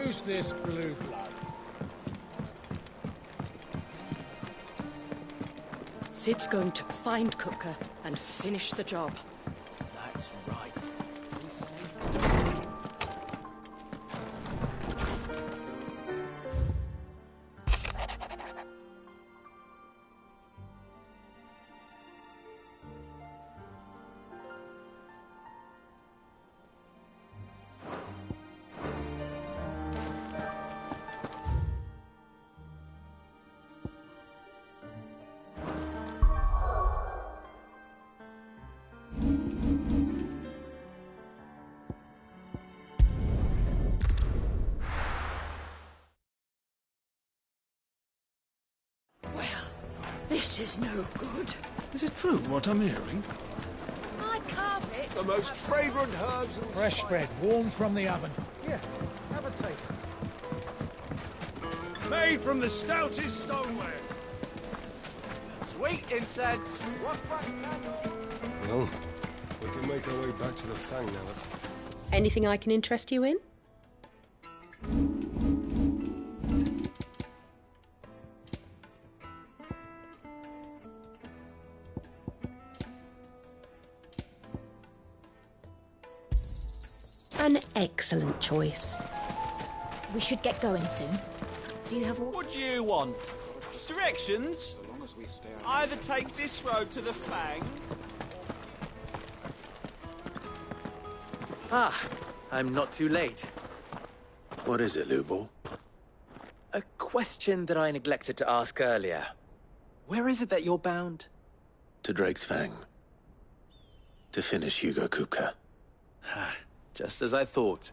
Who's this blue blood? Sid's going to find Kupka and finish the job. That's right. He's safe. This is no good. Is it true what I'm hearing? I carve it. The most fragrant herbs and Fresh bread, warm from the oven. Yeah, have a taste. Made from the stoutest stoneware. Sweet incense. Well, we can make our way back to the Fang now. Anything I can interest you in? An excellent choice. We should get going soon. Do you have all... What do you want? Directions? Either take this road to the Fang. Ah, I'm not too late. What is it, Lubo? A question that I neglected to ask earlier. Where is it that you're bound? To Drake's Fang. To finish Hugo Kupka. Just as I thought.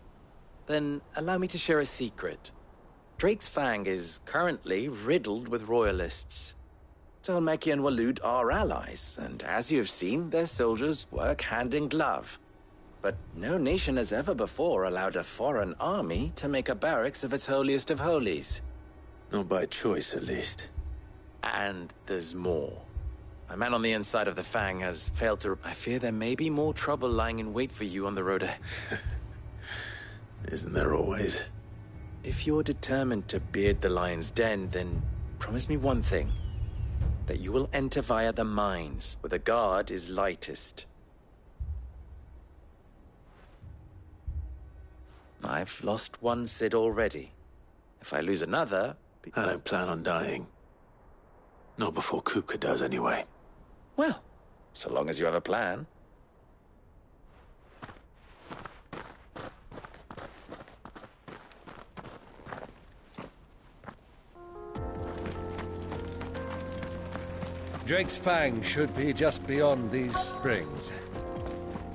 Then allow me to share a secret. Drake's Fang is currently riddled with royalists. Talmeki and Waloed are allies, and as you have seen, their soldiers work hand in glove. But no nation has ever before allowed a foreign army to make a barracks of its holiest of holies. Not by choice, at least. And there's more. A man on the inside of the Fang has failed to... I fear there may be more trouble lying in wait for you on the road ahead. Isn't there always? If you're determined to beard the lion's den, then promise me one thing. That you will enter via the mines, where the guard is lightest. I've lost one Cid already. If I lose another... I don't plan on dying. Not before Kupka does, anyway. Well, so long as you have a plan. Drake's Fang should be just beyond these springs.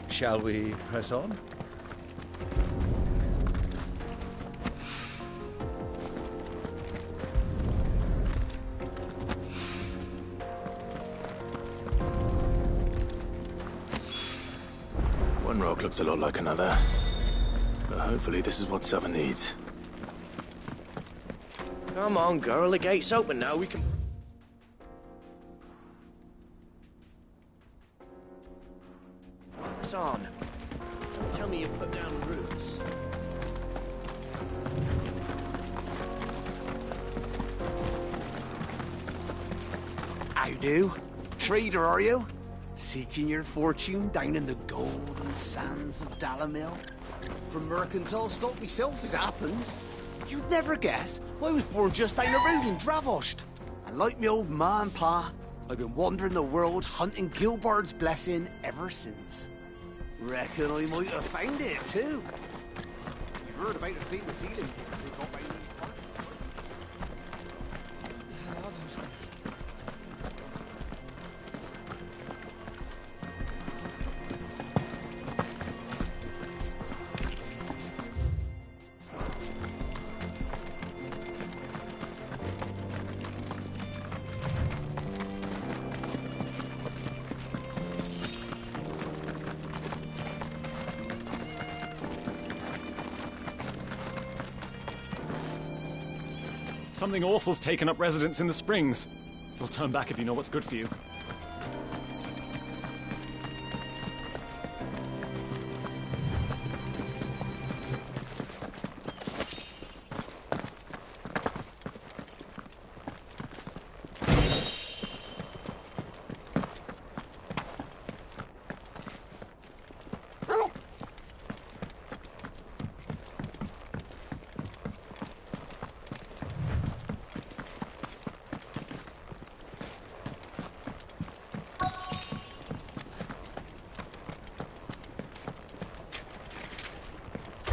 Shall we press on? One rock looks a lot like another. But hopefully this is what Southern needs. Come on, girl. The gate's open now. We can... Press on. Don't tell me you put down roots. I do. Trader, are you? Seeking your fortune down in the golden sands of Dalamil? From mercantile stock myself, as it happens. You'd never guess, I was born just down the road in Dravost. And like me old ma and pa, I've been wandering the world hunting Gilbard's blessing ever since. Reckon I might have found it, too. You've heard about the famous healing books they got round these parts? What the hell are those things? Something awful's taken up residence in the springs. You'll turn back if you know what's good for you.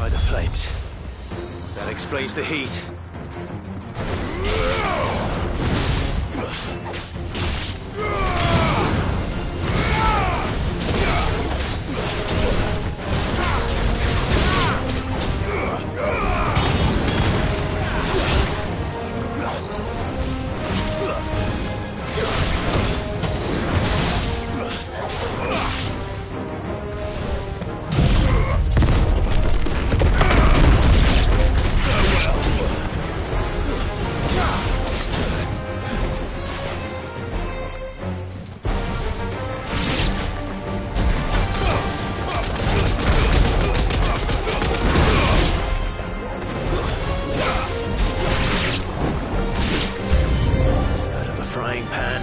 By the flames. That explains the heat. Frying pan.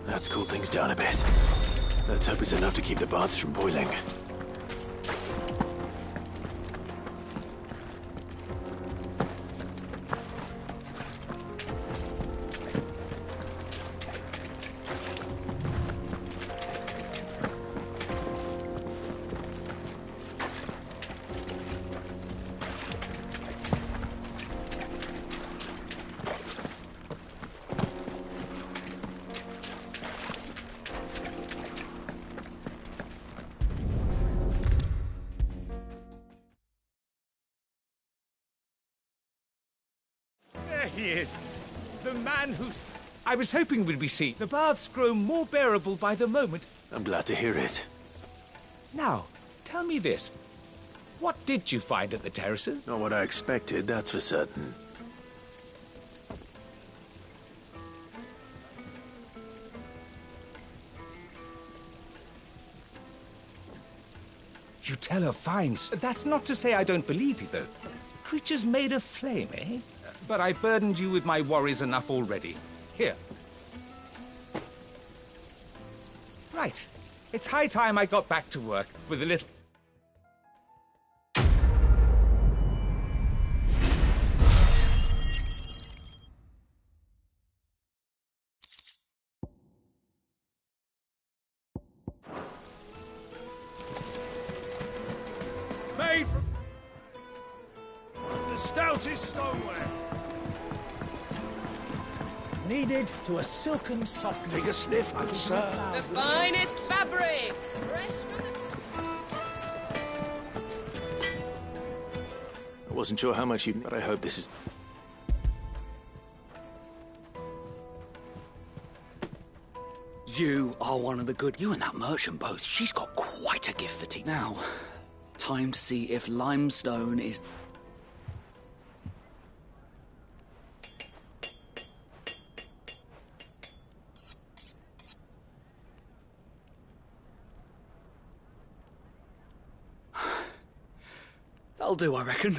Let's cool things down a bit. Let's hope it's enough to keep the baths from boiling. There he is. The man who's... I was hoping we'd be seen. The baths grow more bearable by the moment. I'm glad to hear it. Now, tell me this. What did you find at the terraces? Not what I expected, that's for certain. You tell her finds. That's not to say I don't believe you, though. Creatures made of flame, eh? But I burdened you with my worries enough already. Here. Right. It's high time I got back to work with a little... Made from the stoutest stoneware. Kneaded to a silken softness. Take a sniff, good sir. The finest fabrics, fresh from the... I wasn't sure how much you'd... but I hope this is... You are one of the good... You and that merchant both. She's got quite a gift for tea. Now, time to see if limestone is... That'll do, I reckon.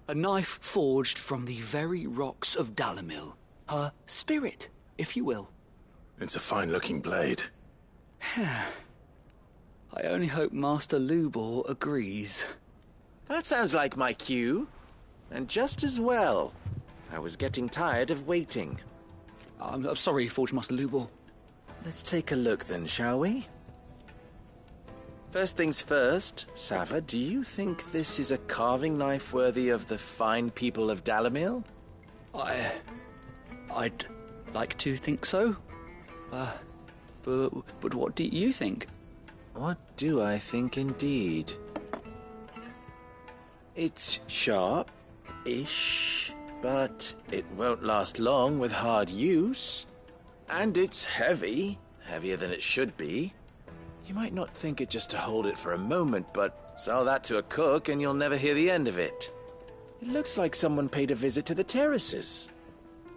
A knife forged from the very rocks of Dalamil. Her spirit, if you will. It's a fine-looking blade. I only hope Master Lubor agrees. That sounds like my cue. And just as well. I was getting tired of waiting. I'm sorry, Forge Master Lubor. Let's take a look then, shall we? First things first, Sava, do you think this is a carving knife worthy of the fine people of Dalamil? I'd like to think so. But what do you think? What do I think indeed? It's sharp-ish, but it won't last long with hard use. And it's heavy, heavier than it should be. You might not think it just to hold it for a moment, but sell that to a cook and you'll never hear the end of it. It looks like someone paid a visit to the terraces.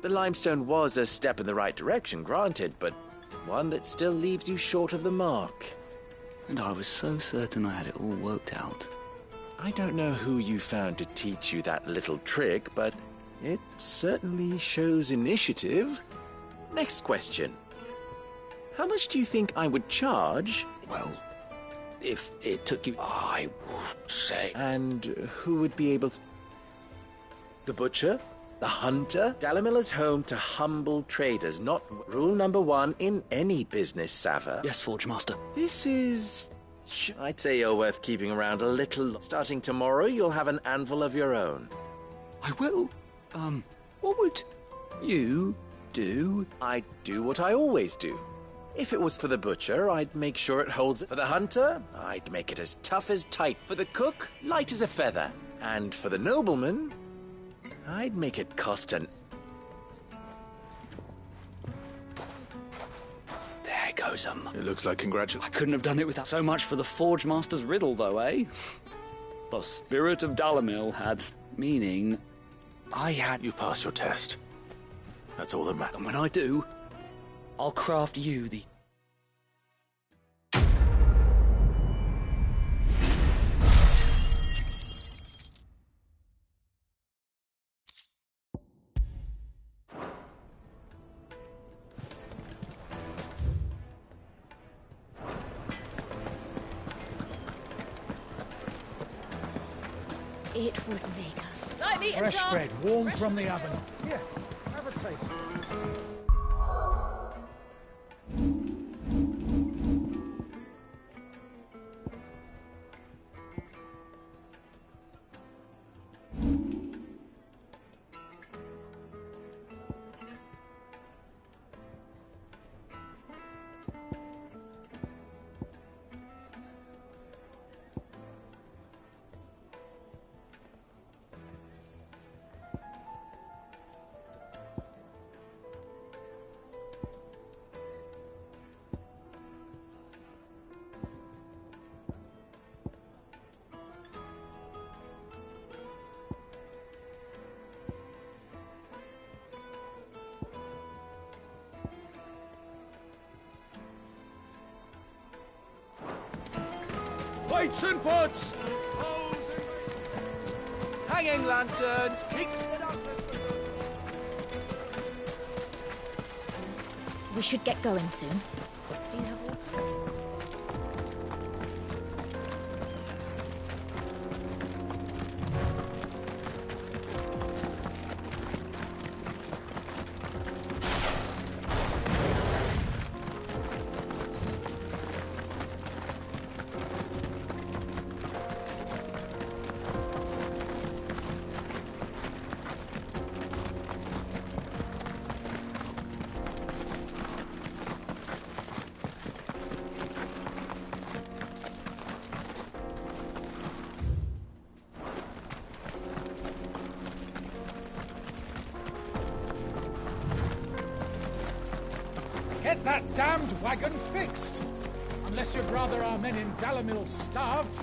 The limestone was a step in the right direction, granted, but one that still leaves you short of the mark. And I was so certain I had it all worked out. I don't know who you found to teach you that little trick, but it certainly shows initiative. Next question. How much do you think I would charge? Well, if it took you, I would say... And who would be able to... The butcher? The hunter? Dalamil is home to humble traders, not rule number one in any business, Sava. Yes, Forge Master. This is... I'd say you're worth keeping around a little. Starting tomorrow, you'll have an anvil of your own. I will? What would you do? I'd do what I always do. If it was for the butcher, I'd make sure it holds it. For the hunter, I'd make it as tough as tight. For the cook, light as a feather. And for the nobleman, I'd make it cost an... There goes 'em. It looks like I couldn't have done it without so much for the Forge Master's riddle, though, eh? The spirit of Dalamil had meaning. I had... You've passed your test. That's all that matters. And when I do, I'll craft you the... It would make a Like meat and Fresh dark. bread, warm from the oven. Here, have a taste. Weights and pots! Hanging lanterns! Keep it up! We should get going soon. Do you have water? Get that damned wagon fixed! Unless you'd rather our men in Dalamil starved.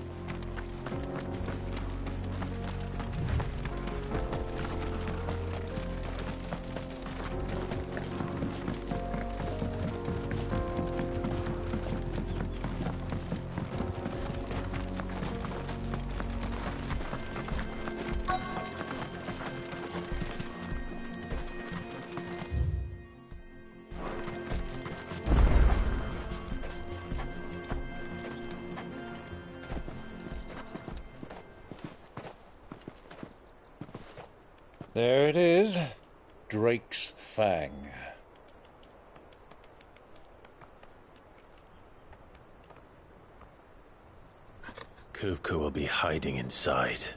There it is. Drake's Fang. Kupka will be hiding inside.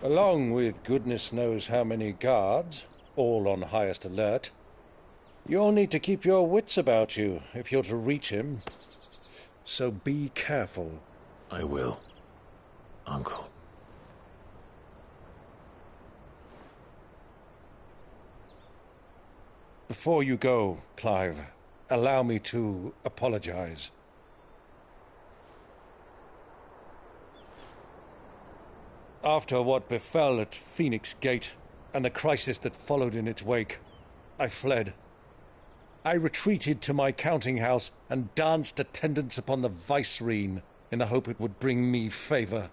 Along with goodness knows how many guards, all on highest alert. You'll need to keep your wits about you if you're to reach him. So be careful. I will, Uncle. Before you go, Clive, allow me to apologize. After what befell at Phoenix Gate and the crisis that followed in its wake, I fled. I retreated to my counting house and danced attendance upon the vicereine in the hope it would bring me favor.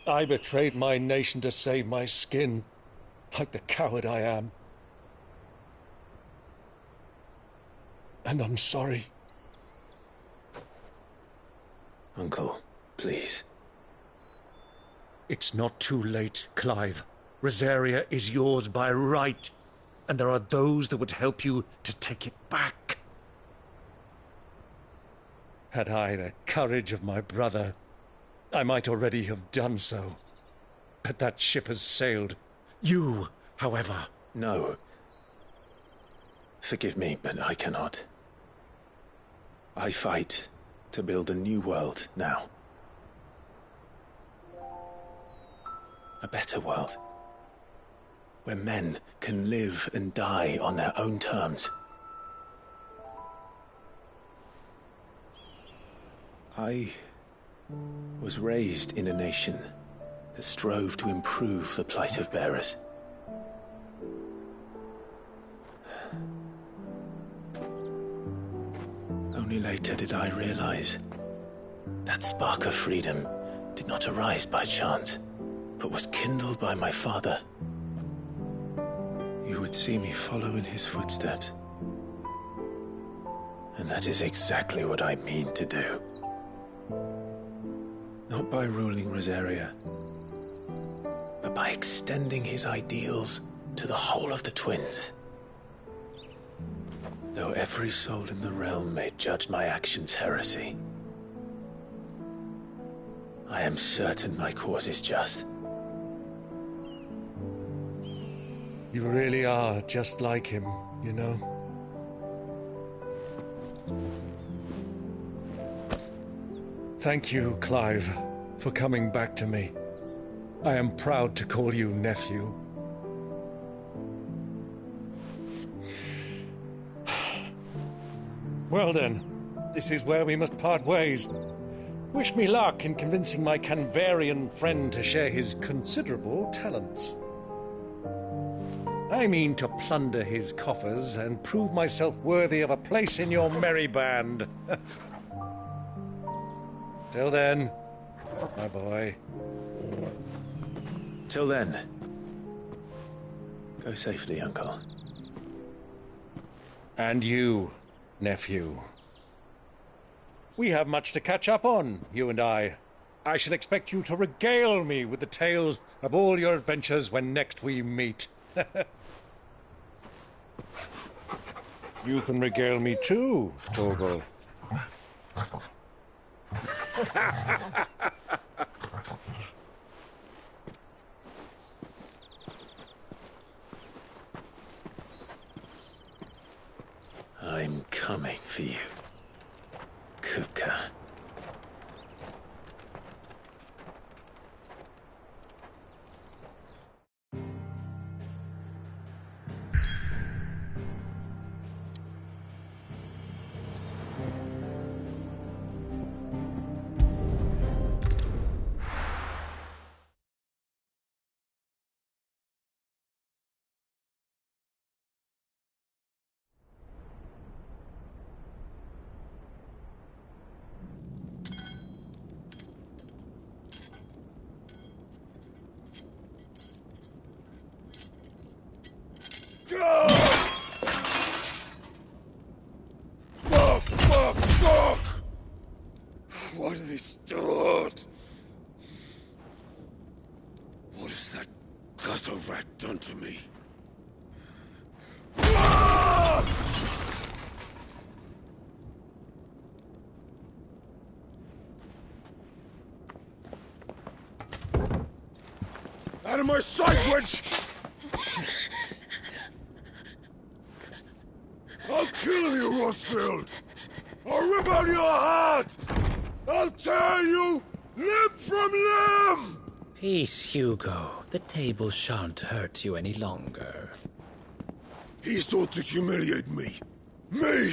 I betrayed my nation to save my skin, like the coward I am. And I'm sorry. Uncle, please. It's not too late, Clive. Rosaria is yours by right, and there are those that would help you to take it back. Had I the courage of my brother, I might already have done so. But that ship has sailed. You, however... No. Forgive me, but I cannot. I fight to build a new world now. A better world. Where men can live and die on their own terms. I was raised in a nation that strove to improve the plight of bearers. Only later did I realize that spark of freedom did not arise by chance, but was kindled by my father. You would see me follow in his footsteps. And that is exactly what I mean to do. Not by ruling Rosaria, but by extending his ideals to the whole of the twins. Though every soul in the realm may judge my actions heresy, I am certain my cause is just. You really are just like him, you know. Thank you, Clive, for coming back to me. I am proud to call you nephew. Well then, this is where we must part ways. Wish me luck in convincing my Canvarian friend to share his considerable talents. I mean to plunder his coffers and prove myself worthy of a place in your merry band. Till then, my boy. Till then, go safely, Uncle. And you, nephew. We have much to catch up on, you and I. I shall expect you to regale me with the tales of all your adventures when next we meet. You can regale me too, Torgal. I'm coming for you, Kupka. has a rat done to me? Out of my sight, wench! I'll kill you, Rosfield! I'll rip out your heart! I'll tear you limb from limb! Peace, Hugo. The table shan't hurt you any longer. He sought to humiliate me. Me!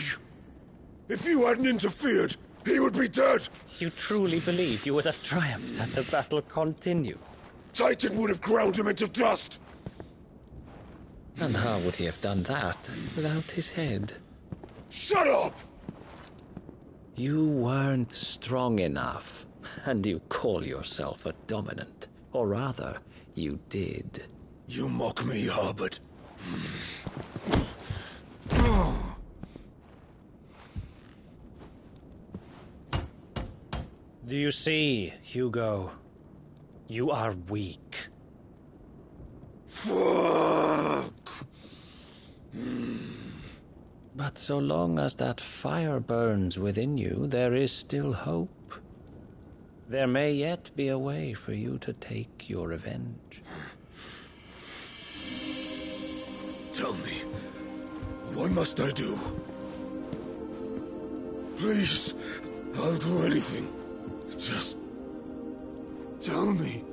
If you hadn't interfered, he would be dead! You truly believe you would have triumphed had the battle continued? Titan would have ground him into dust! And how would he have done that without his head? Shut up! You weren't strong enough, and you call yourself a dominant. Or rather, you did. You mock me, Harbert. Do you see, Hugo? You are weak. Fuck! But so long as that fire burns within you, there is still hope. There may yet be a way for you to take your revenge. Tell me, what must I do? Please, I'll do anything. Just tell me.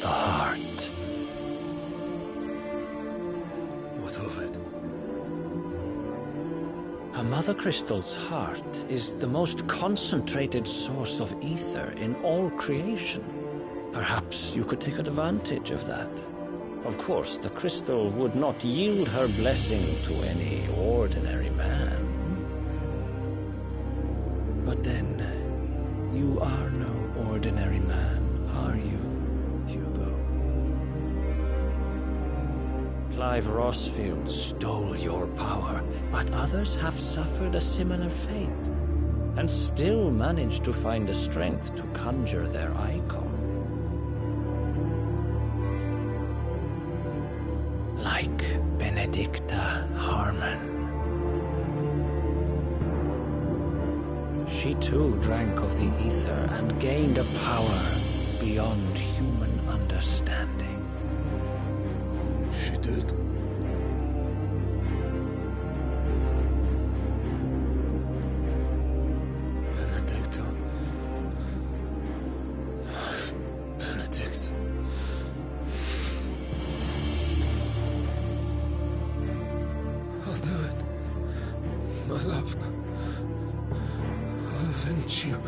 The heart. What of it? A Mother Crystal's heart is the most concentrated source of ether in all creation. Perhaps you could take advantage of that. Of course, the crystal would not yield her blessing to any ordinary man. But then, you are no ordinary man, are you, Hugo? Clive Rosfield stole your power, but others have suffered a similar fate, and still managed to find the strength to conjure their icon. Like Benedicta Harmon. She too drank of the ether and gained a power beyond human understanding. She did? Benedicta. Benedict. I'll do it. My love. I'll avenge you.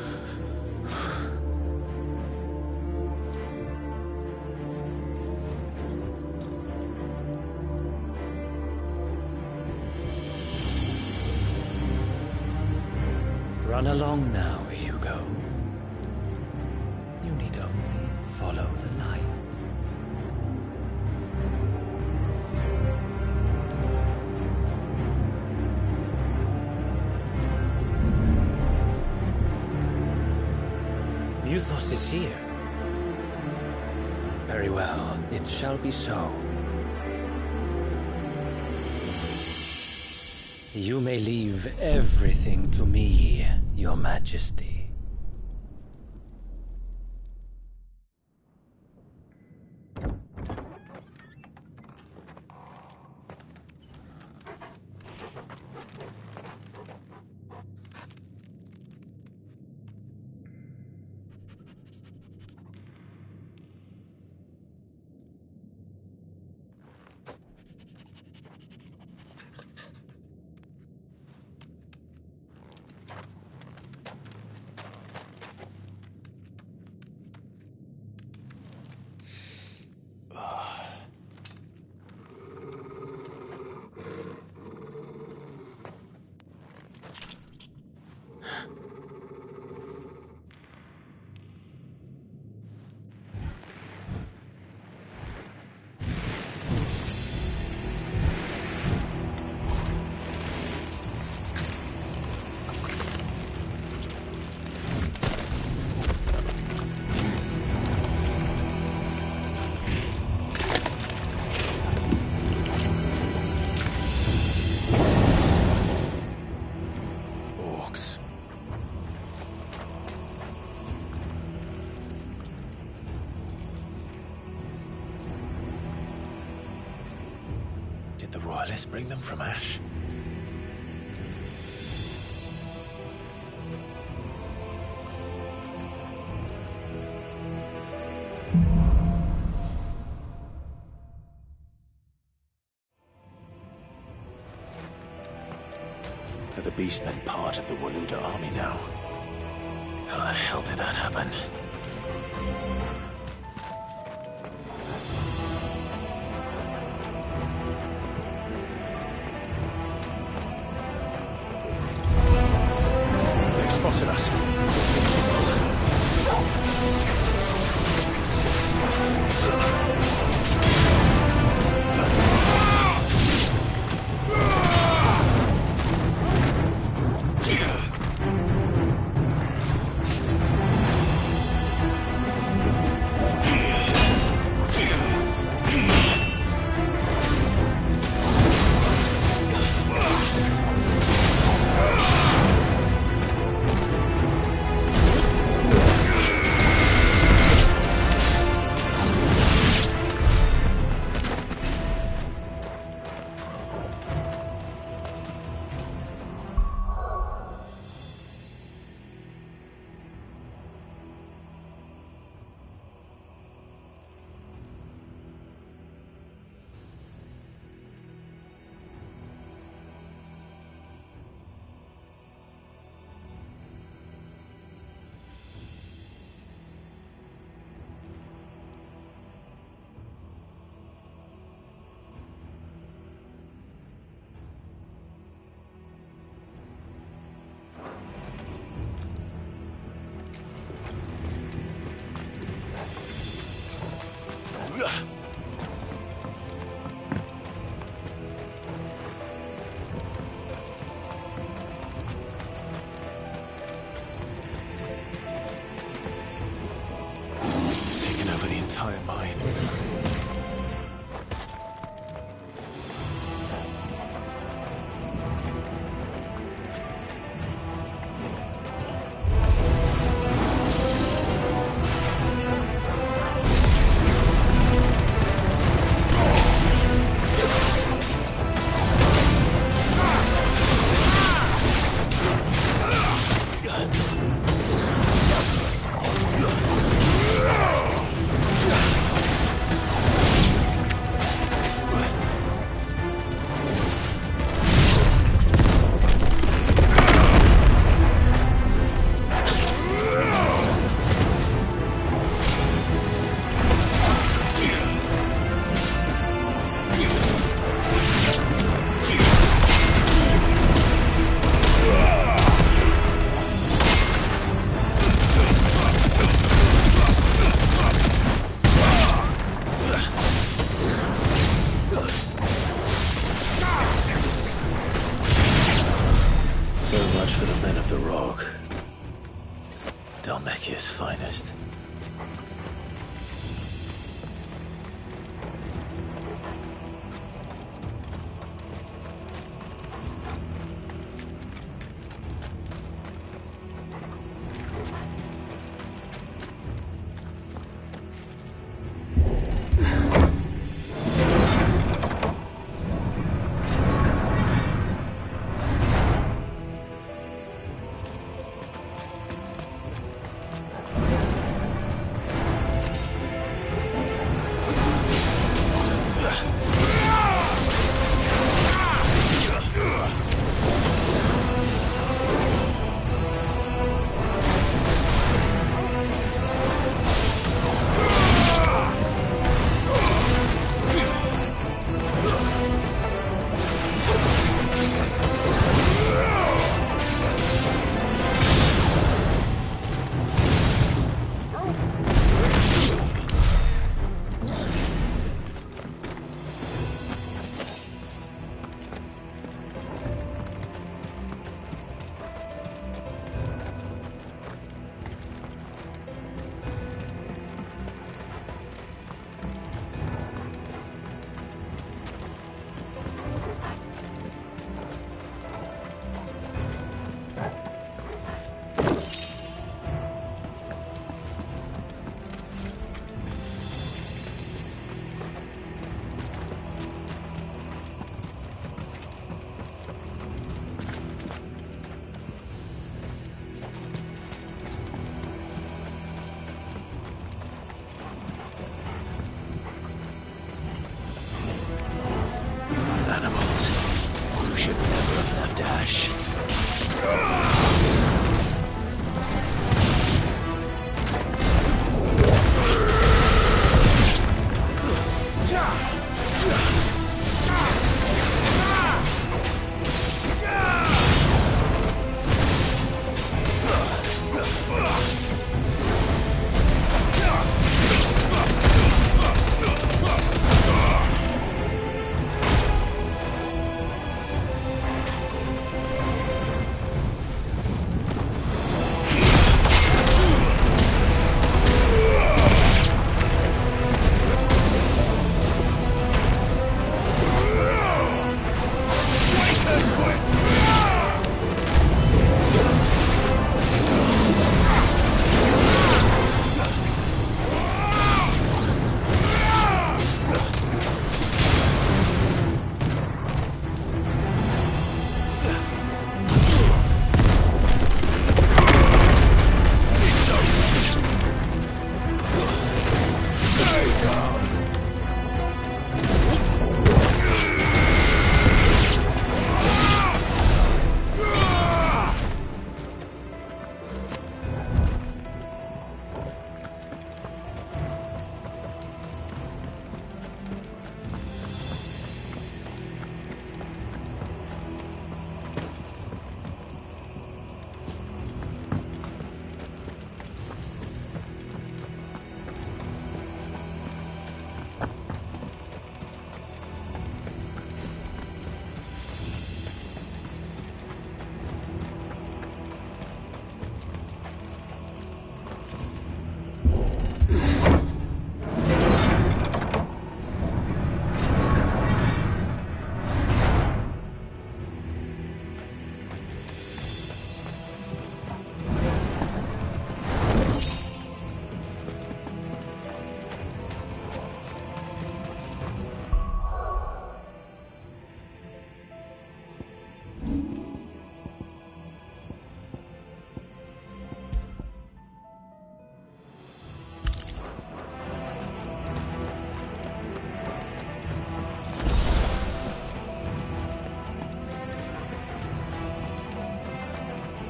Run along now, Hugo. You need only follow the light. Muthos is here. Very well, it shall be so. You may leave everything to me, Your Majesty. box. Did the Royalists bring them from Ash? Are the Beastmen part of the Waluda army now? How the hell did that happen? They've spotted us. Taken over the entire mine. So much for the men of the Rock. Dhalmekia's finest.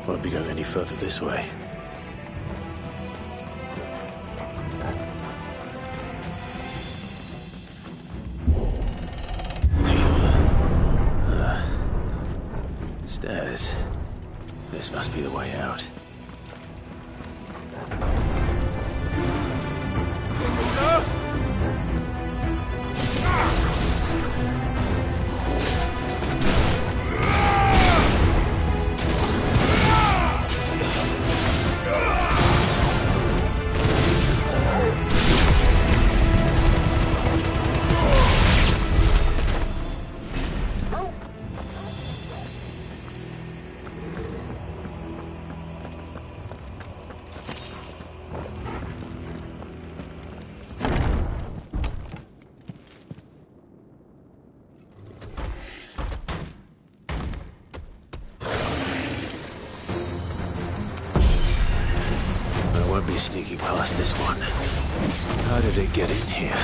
Won't be going any further this way. Stairs. This must be the way out. Sneaking past this one. How did it get in here?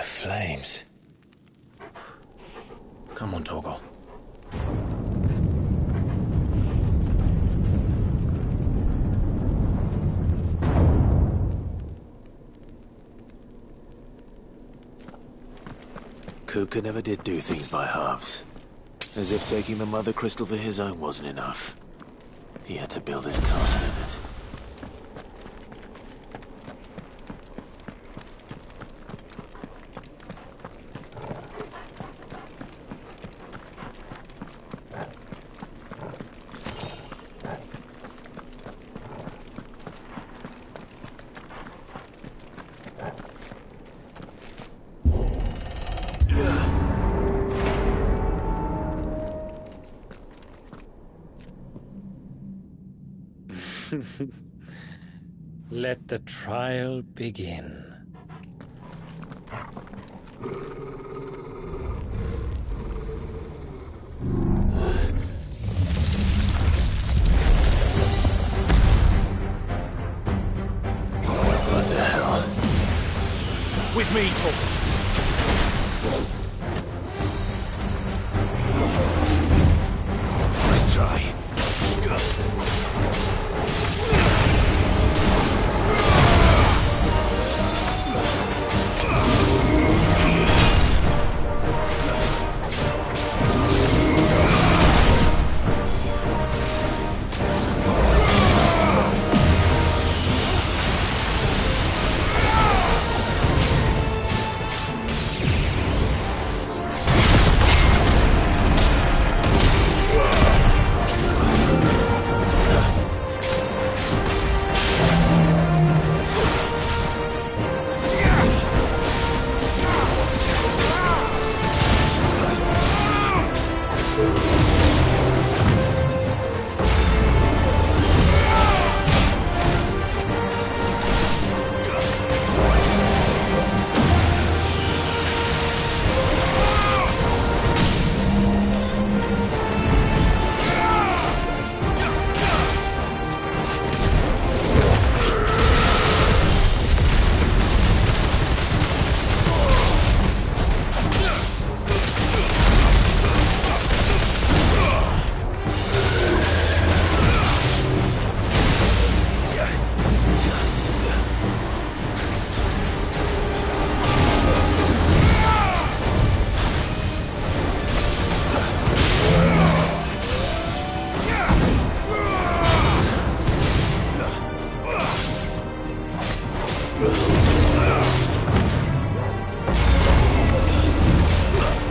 Flames. Come on, Torgal. Kupka never did do things by halves. As if taking the Mother Crystal for his own wasn't enough. He had to build his castle in it. Let the trial begin. What the hell? With me, Tor. Nice try.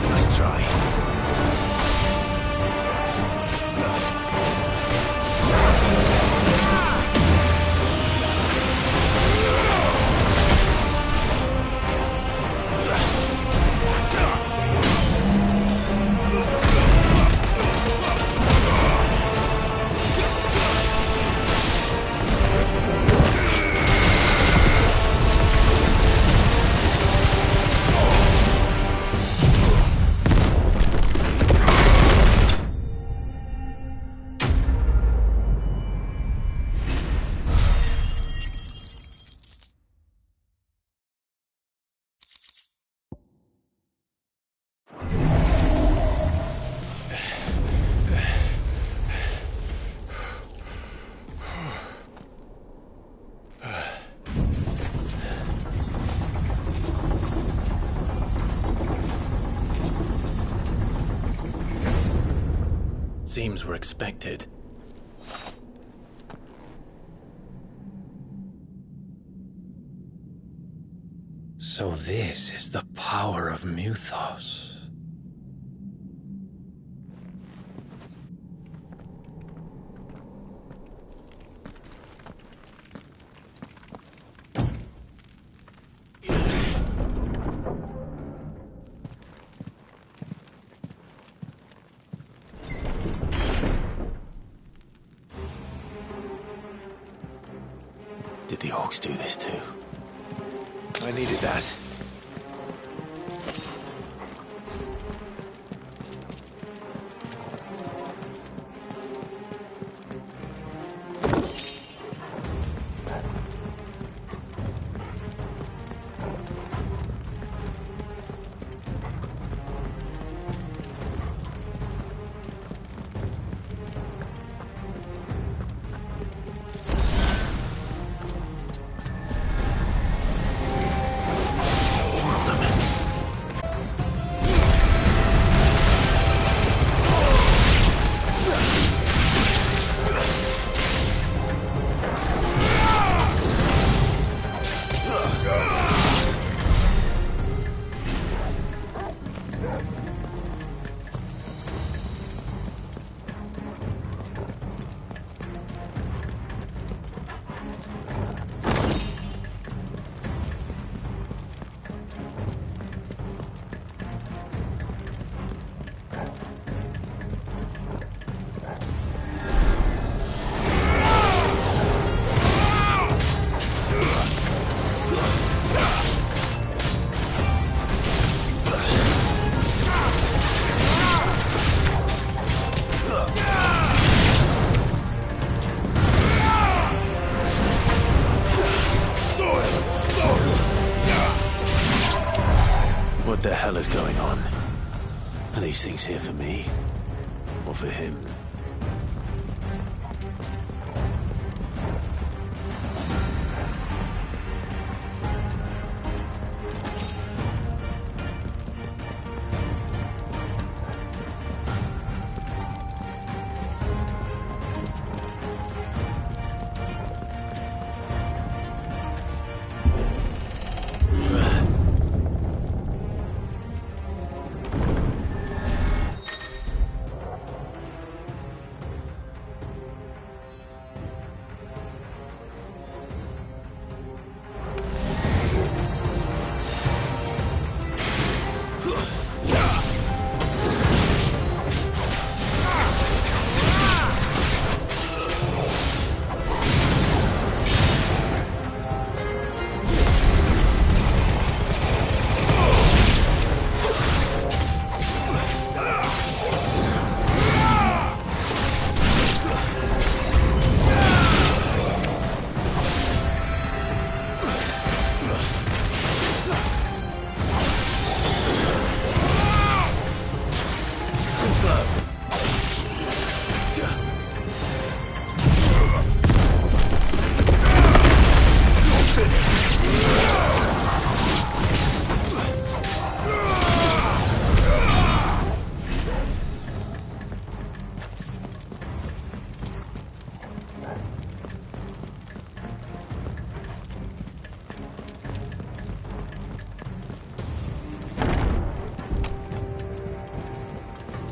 Nice try. Seems we're expected. So this is the power of Muthos. Did the orcs do this too? I needed that. is going on? Are these things here for me? Or for him?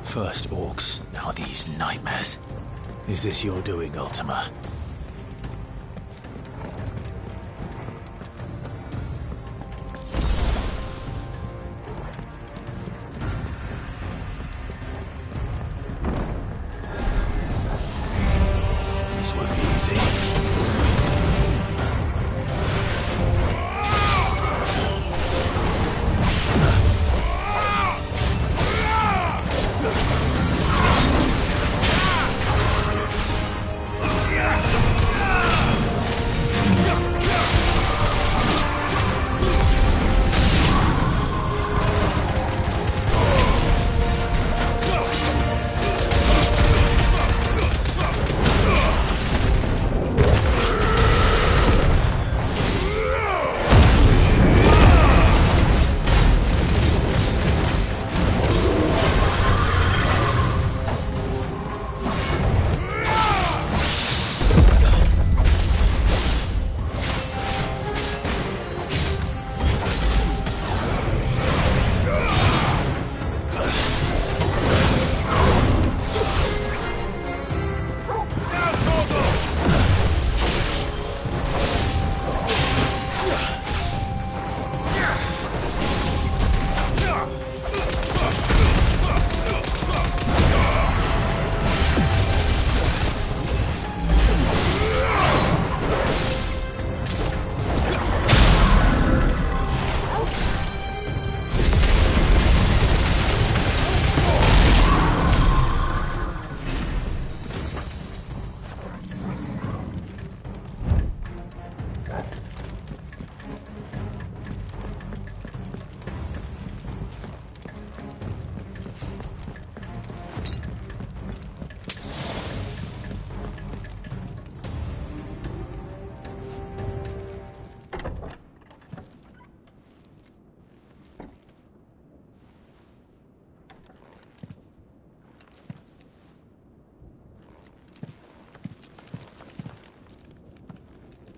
First orcs, now these nightmares. Is this your doing, Ultima? This won't be easy.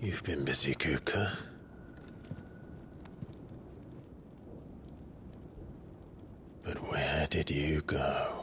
You've been busy, Kupka. But where did you go?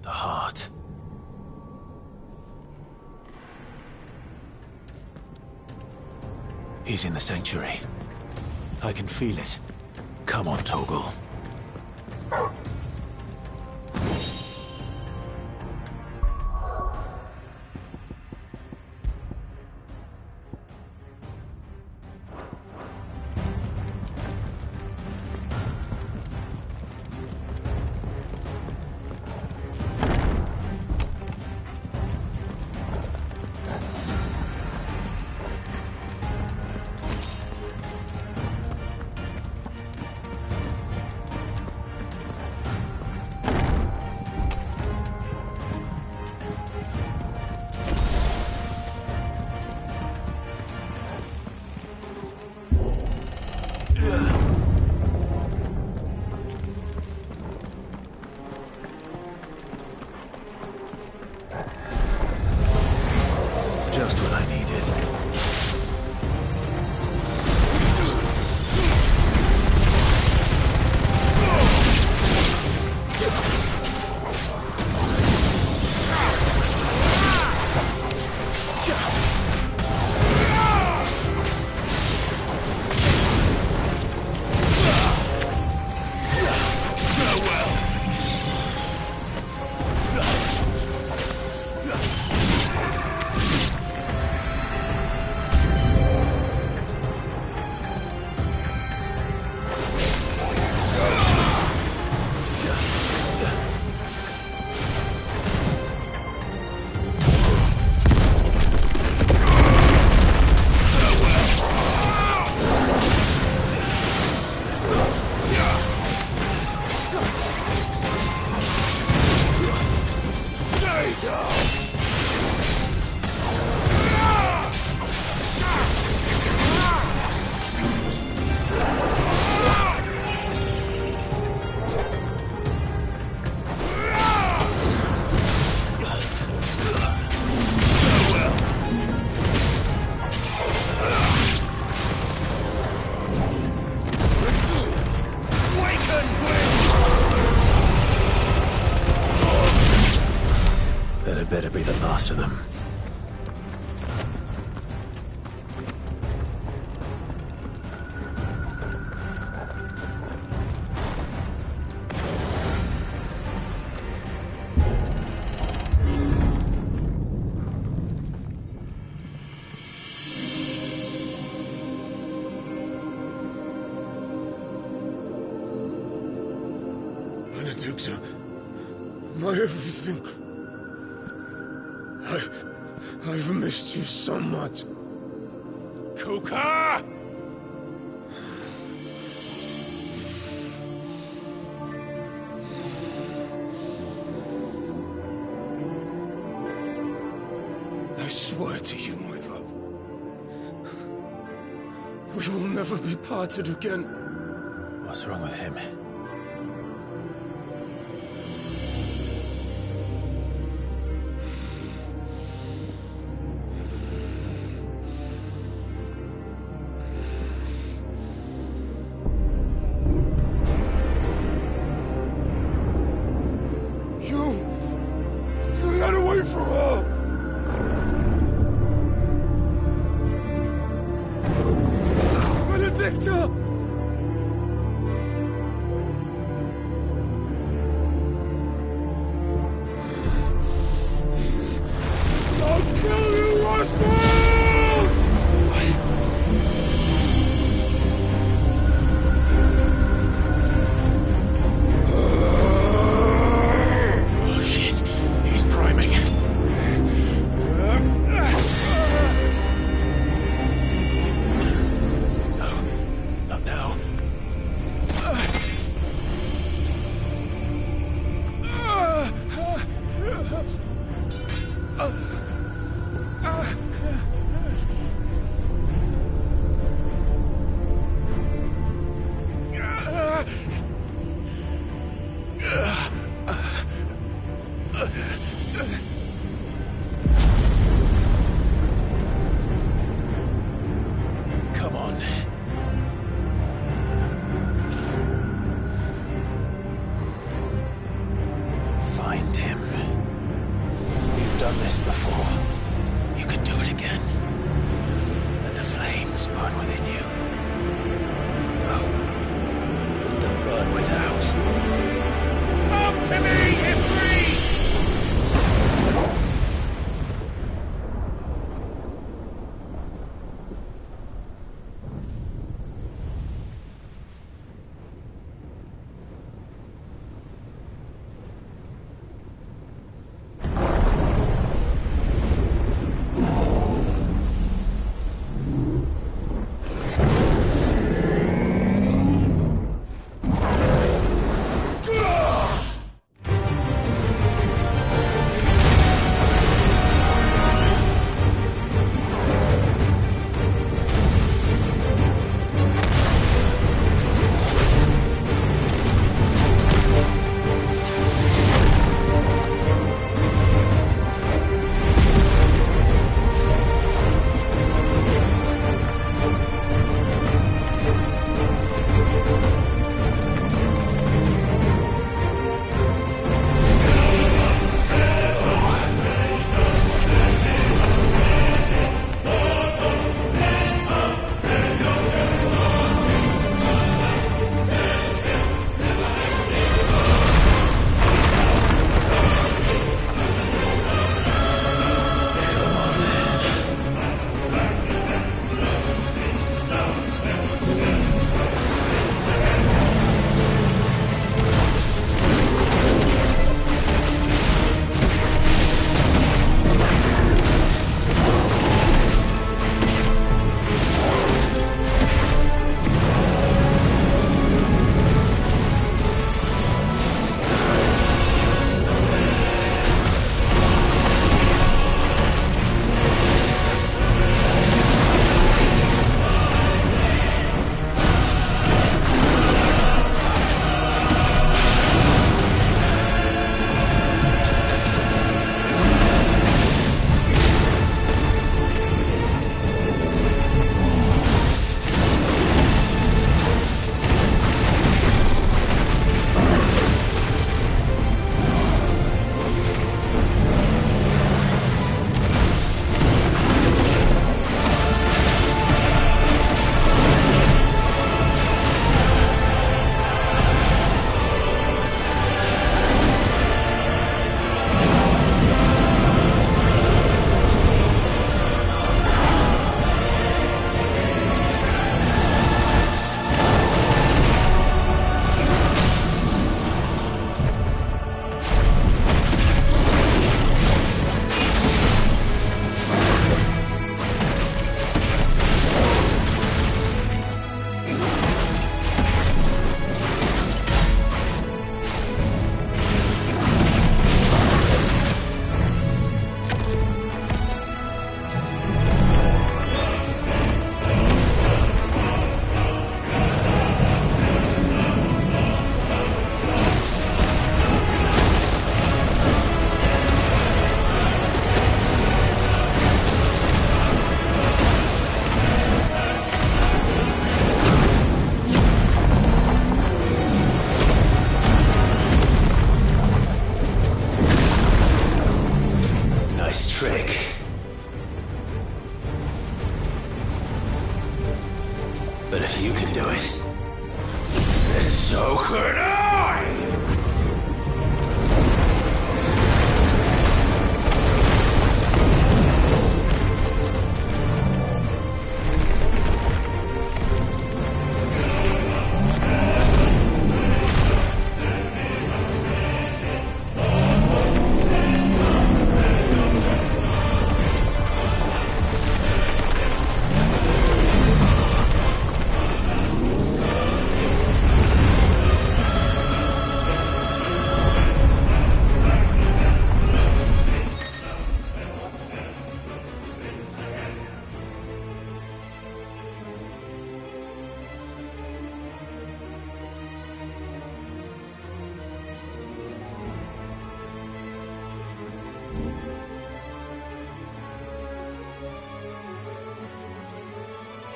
The heart. He's in the sanctuary. I can feel it. Come on, Torgal. to them. Benedicta, my everything. I've missed you so much. Kuka! I swear to you, my love, we will never be parted again. What's wrong with him? You got away from her! Benedicta! I'll kill you, Roswell! Oh shit, he's priming. No, not now. Come on. Find him. You've done this before. You can do it again. Let the flames burn within you. No. Let them burn without. Come to me, Ifrit! So could I!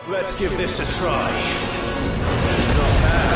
Let's give this a try. Not bad.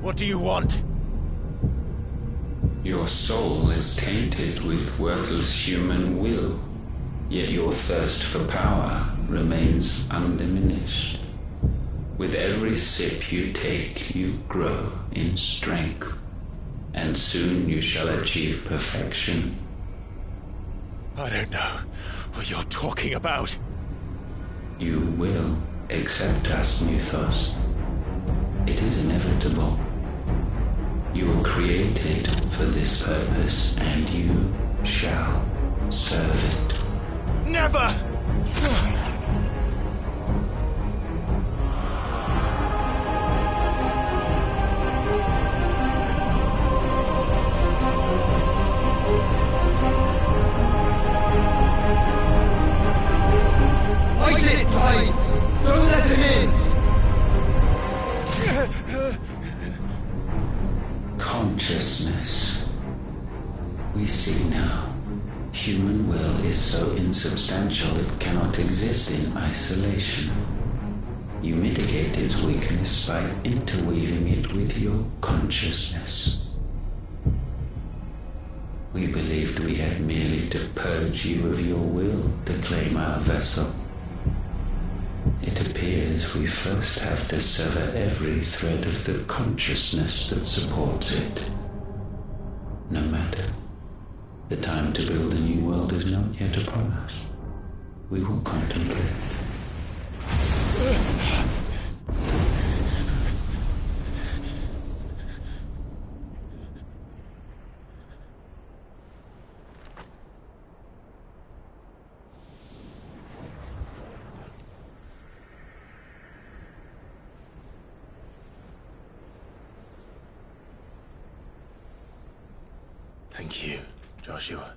What do you want? Your soul is tainted with worthless human will, yet your thirst for power remains undiminished. With every sip you take, you grow in strength, and soon you shall achieve perfection. I don't know what you're talking about. You will accept us, Mythos. It is inevitable. You were created for this purpose, and you shall serve it. Never! Fight it, Clyde! Don't let him in! Consciousness. We see now. Human will is so insubstantial it cannot exist in isolation. You mitigate its weakness by interweaving it with your consciousness. We believed we had merely to purge you of your will to claim our vessel. It appears we first have to sever every thread of the consciousness that supports it. No matter. The time to build a new world is not yet upon us. We will contemplate. Thank you, Joshua.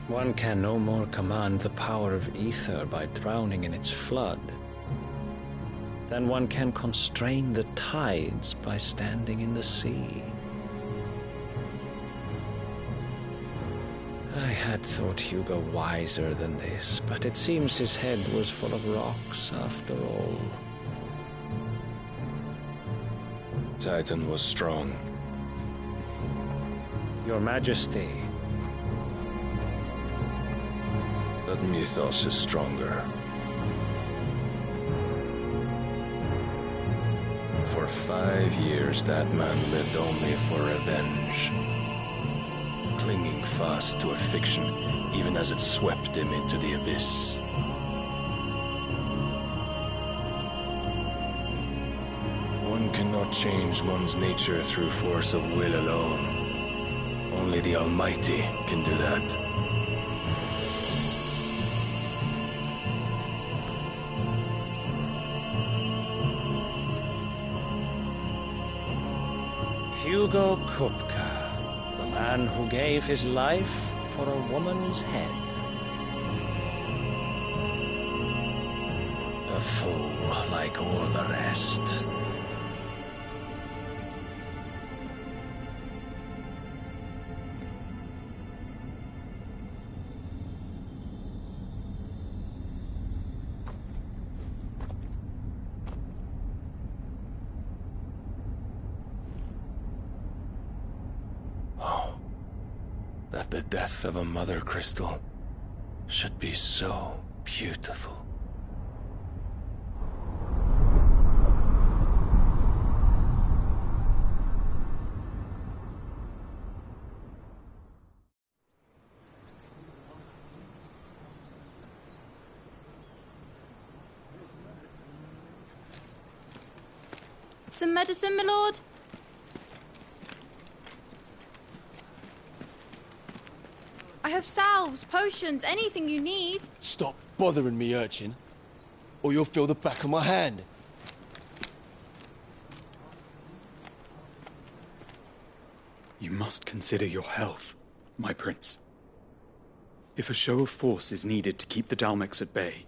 One can no more command the power of ether by drowning in its flood than one can constrain the tides by standing in the sea. I had thought Hugo wiser than this, but it seems his head was full of rocks after all. Titan was strong. Your Majesty. But Mythos is stronger. For 5 years, that man lived only for revenge. Clinging fast to a fiction, even as it swept him into the abyss. One cannot change one's nature through force of will alone. Only the Almighty can do that. Hugo Kupka, the man who gave his life for a woman's head. A fool like all the rest. That the death of a mother crystal should be so beautiful. Some medicine, my lord? I have salves, potions, anything you need. Stop bothering me, urchin, or you'll feel the back of my hand. You must consider your health, my prince. If a show of force is needed to keep the Dalmex at bay,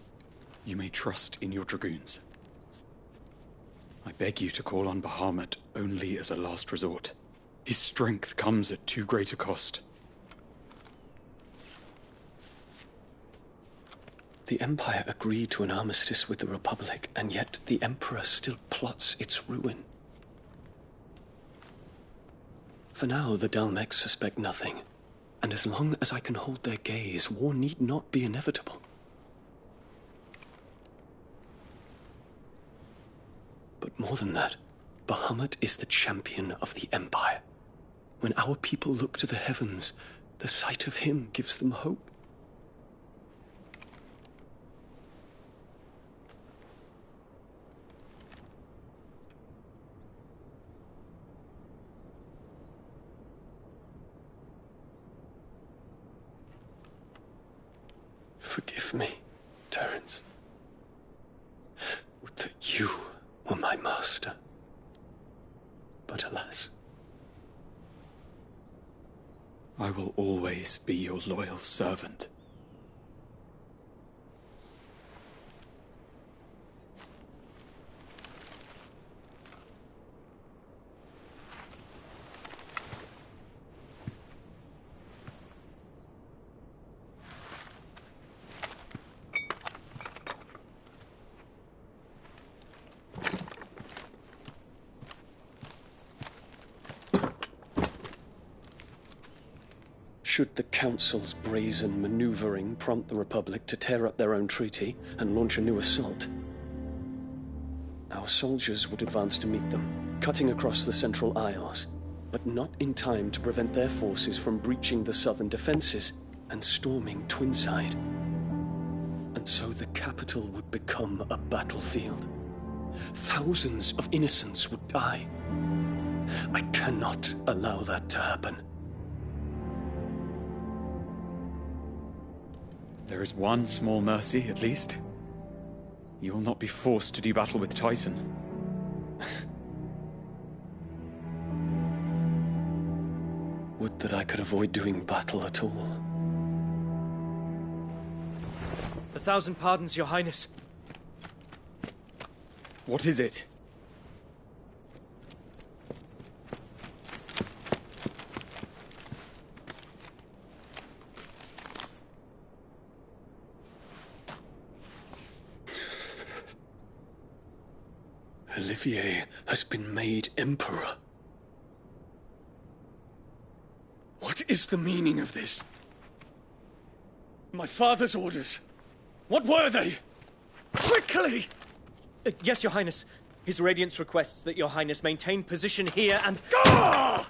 you may trust in your dragoons. I beg you to call on Bahamut only as a last resort. His strength comes at too great a cost. The Empire agreed to an armistice with the Republic, and yet the Emperor still plots its ruin. For now, the Dalmex suspect nothing, and as long as I can hold their gaze, war need not be inevitable. But more than that, Bahamut is the champion of the Empire. When our people look to the heavens, the sight of him gives them hope. Forgive me, Terence. Would that you were my master. But alas. I will always be your loyal servant. Should the Council's brazen maneuvering prompt the Republic to tear up their own treaty and launch a new assault, our soldiers would advance to meet them, cutting across the Central Isles, but not in time to prevent their forces from breaching the southern defenses and storming Twinside. And so the capital would become a battlefield. Thousands of innocents would die. I cannot allow that to happen. There is one small mercy, at least. You will not be forced to do battle with Titan. Would that I could avoid doing battle at all. 1,000 pardons, Your Highness. What is it? Olivier has been made Emperor. What is the meaning of this? My father's orders. What were they? Quickly! Yes, Your Highness. His Radiance requests that Your Highness maintain position here and... Ah!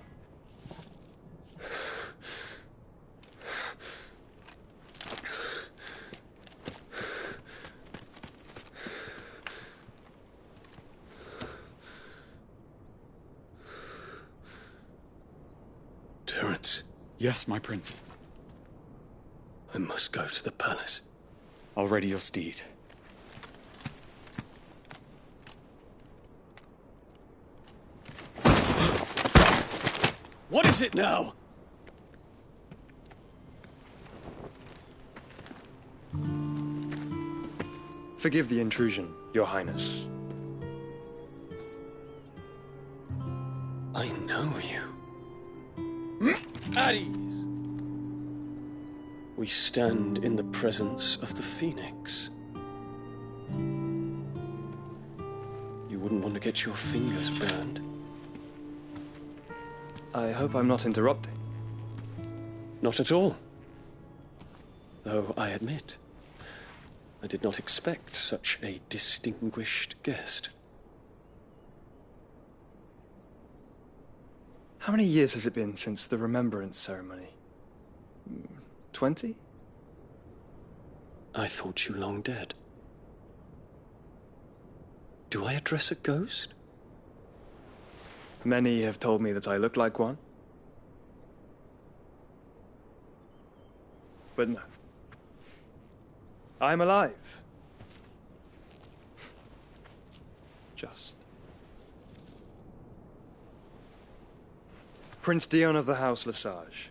Terence. Yes, my prince. I must go to the palace. I'll ready your steed. What is it now? Forgive the intrusion, Your Highness. I know you. At ease. We stand in the presence of the Phoenix. You wouldn't want to get your fingers burned. I hope I'm not interrupting. Not at all. Though I admit, I did not expect such a distinguished guest. How many years has it been since the Remembrance ceremony? 20? I thought you long dead. Do I address a ghost? Many have told me that I look like one. But no. I'm alive. Just. Prince Dion of the House Lesage,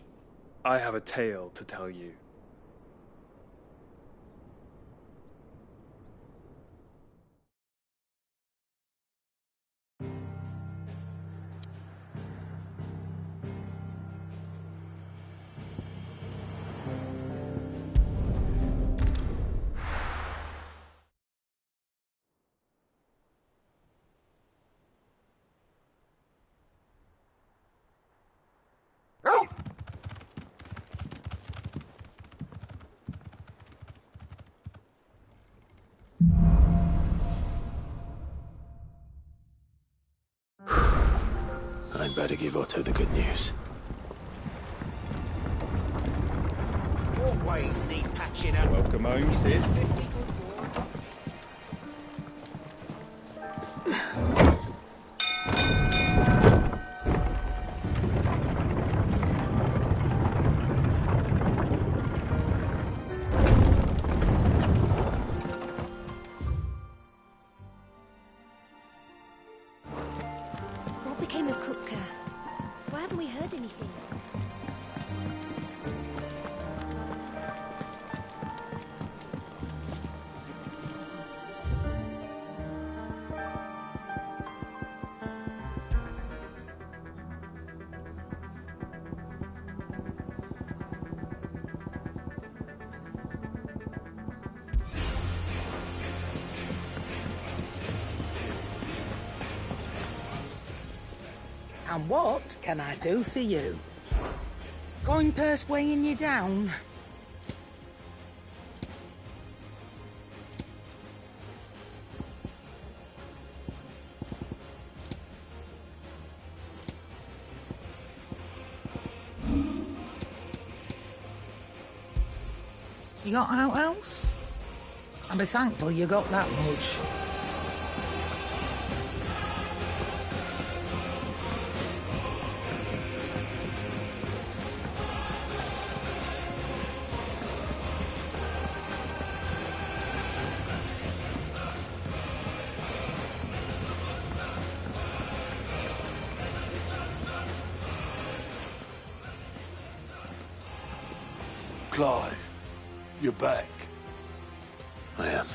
I have a tale to tell you. better give Otto the good news. Walkways need patching up. Welcome home, Sid. 50 good walk. What became of Kupka? Why haven't we heard anything? And what can I do for you? Coin purse weighing you down? You got out else? I'll be thankful you got that much. Clive, you're back. I am.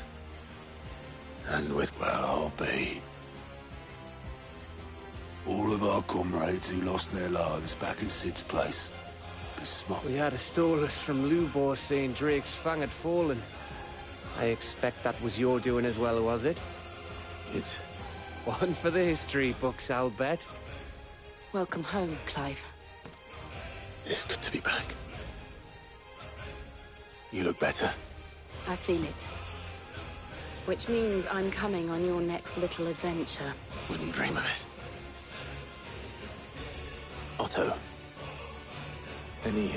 And with where I'll be. All of our comrades who lost their lives back at Sid's place. We had a stolus from Lubor saying Drake's fang had fallen. I expect that was your doing as well, was it? It's one for the history books, I'll bet. Welcome home, Clive. It's good to be back. You look better. I feel it. Which means I'm coming on your next little adventure. Wouldn't dream of it. Otto. Any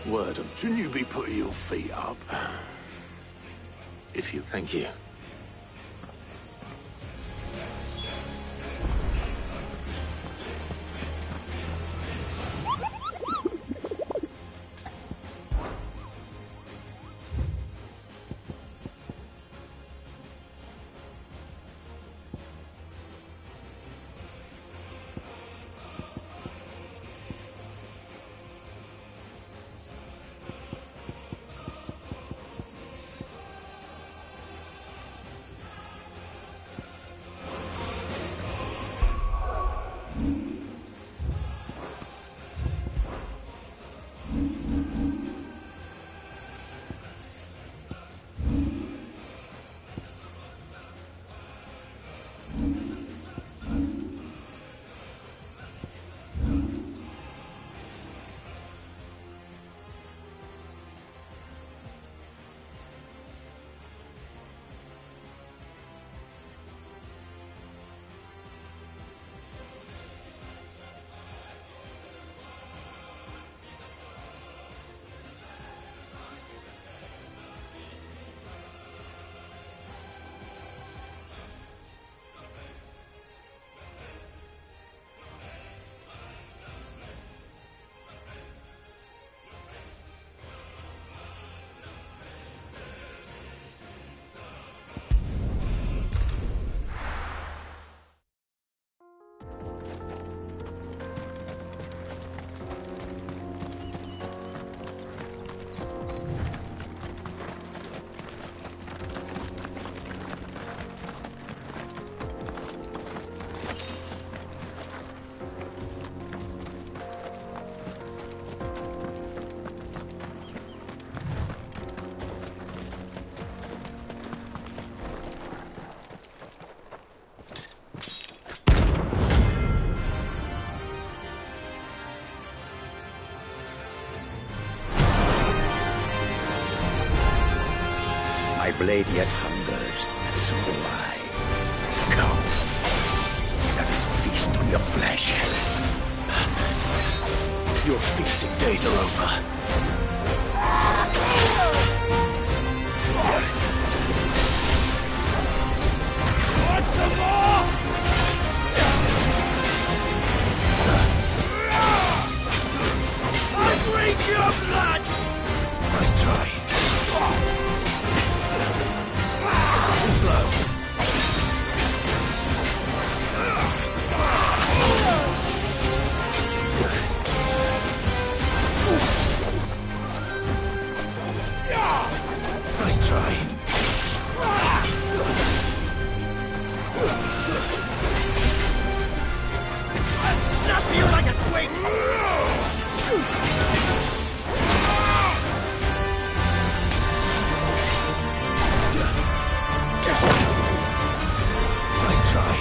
word on... Shouldn't you be putting your feet up? If you... Thank you. My blade yet hungers, and so do I. Come, let us feast lust on your flesh. Your feasting days are over. Want some more? I'll drink your blood! Nice try. Too slow. Nice try. I'll snap you like a twig! Nice try.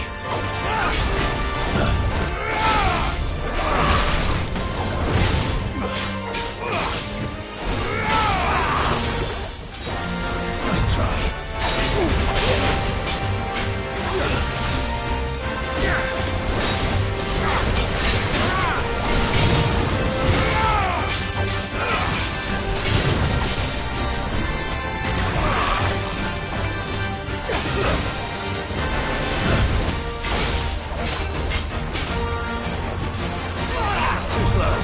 Nice try. Too slow.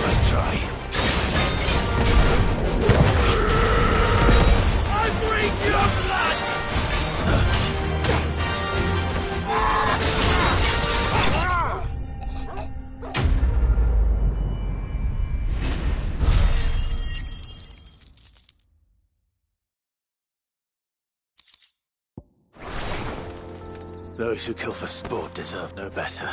Nice try. I'll drink your blood! Those who kill for sport deserve no better.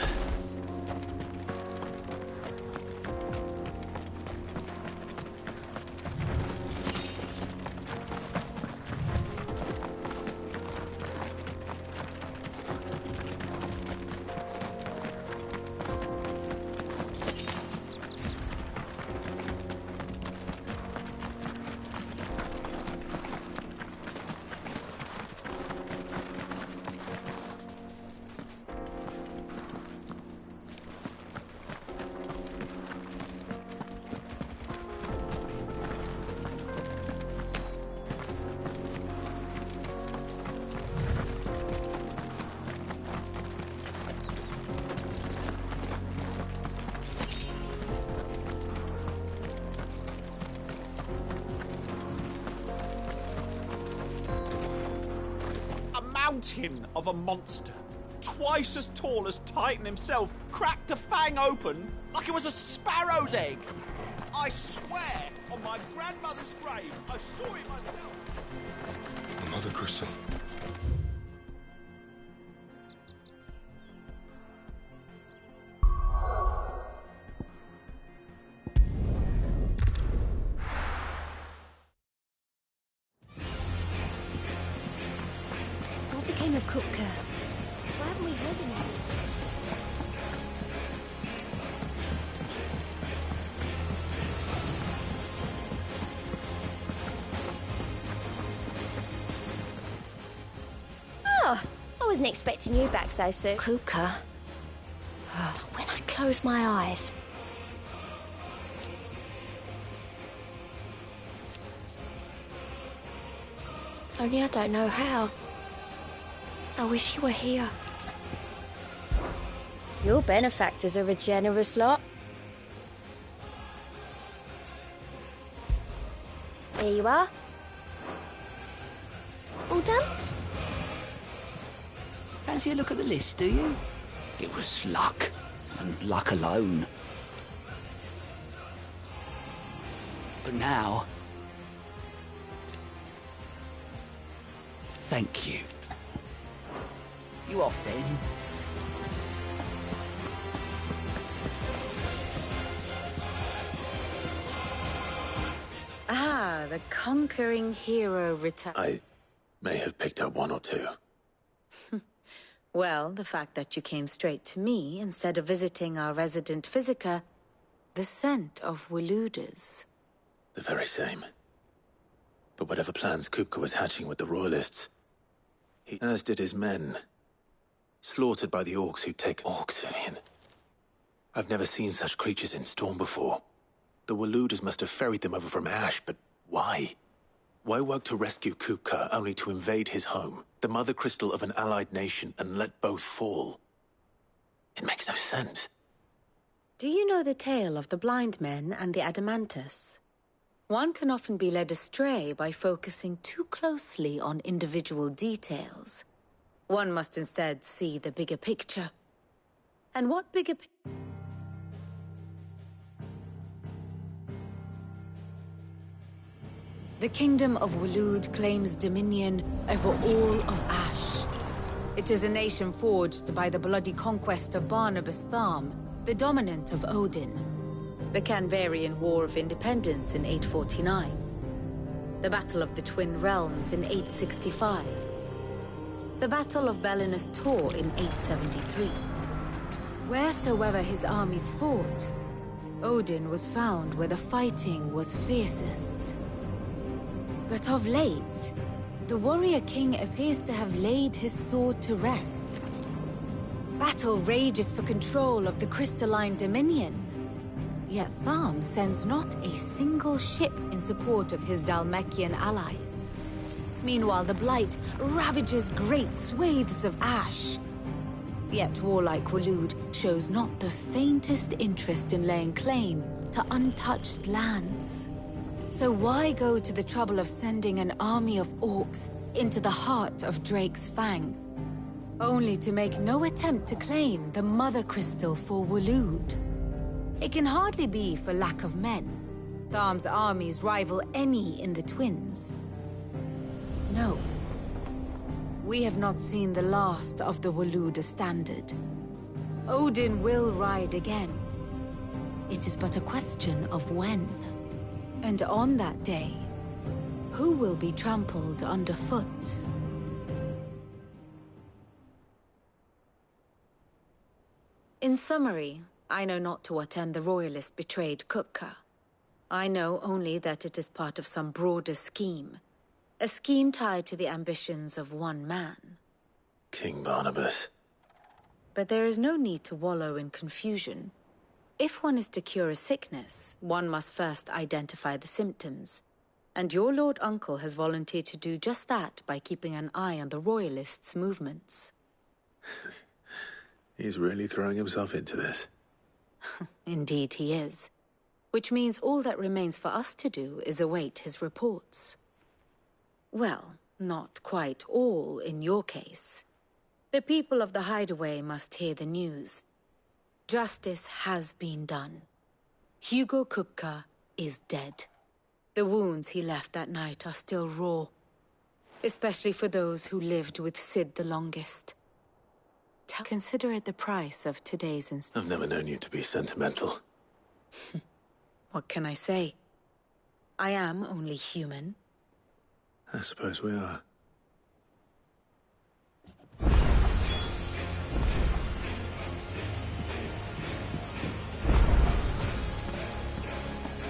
mountain of a monster. Twice as tall as Titan himself, cracked the fang open like it was a sparrow's egg. I swear, on my grandmother's grave, I saw it myself. The Mother Crystal. What became of Kupka? Why haven't we heard anything? Oh, I wasn't expecting you back so soon. Kupka. When I close my eyes, only I don't know how. I wish you were here. Your benefactors are a generous lot. Here you are. All done? Fancy a look at the list, do you? It was luck, and luck alone. But now... thank you. You off then? Ah, the conquering hero return. I may have picked up one or two. Well, the fact that you came straight to me instead of visiting our resident Physica, the scent of Waludas. The very same. But whatever plans Kupka was hatching with the Royalists, as did his men. Slaughtered by the orcs who take orcs, Vivian. I've never seen such creatures in Storm before. The Waludas must have ferried them over from Ash, but why? Why work to rescue Kupka only to invade his home, the mother crystal of an allied nation, and let both fall? It makes no sense. Do you know the tale of the blind men and the Adamantus? One can often be led astray by focusing too closely on individual details. One must instead see the bigger picture. And what bigger picture? The Kingdom of Waloed claims dominion over all of Ash. It is a nation forged by the bloody conquest of Barnabas Tharm, the dominant of Odin. The Canvarian War of Independence in 849. The Battle of the Twin Realms in 865. The Battle of Belinus Tor in 873. Wheresoever his armies fought, Odin was found where the fighting was fiercest. But of late, the warrior king appears to have laid his sword to rest. Battle rages for control of the crystalline dominion. Yet Tharm sends not a single ship in support of his Dhalmekian allies. Meanwhile, the Blight ravages great swathes of Ash. Yet warlike Waloed shows not the faintest interest in laying claim to untouched lands. So why go to the trouble of sending an army of orcs into the heart of Drake's Fang, only to make no attempt to claim the Mother Crystal for Waloed? It can hardly be for lack of men. Tharm's armies rival any in the Twins. No. We have not seen the last of the Waluda standard. Odin will ride again. It is but a question of when. And on that day, who will be trampled underfoot? In summary, I know not to what end the Royalists betrayed Kupka. I know only that it is part of some broader scheme. A scheme tied to the ambitions of one man. King Barnabas. But there is no need to wallow in confusion. If one is to cure a sickness, one must first identify the symptoms. And your Lord Uncle has volunteered to do just that by keeping an eye on the Royalists' movements. He's really throwing himself into this. Indeed he is. Which means all that remains for us to do is await his reports. Well, Not quite all in your case. The people of the Hideaway must hear the news. Justice has been done. Hugo Kupka is dead. The wounds he left that night are still raw, especially for those who lived with Sid the longest. Consider it the price of today's I've never known you to be sentimental. What can I say? I am only human. I suppose we are.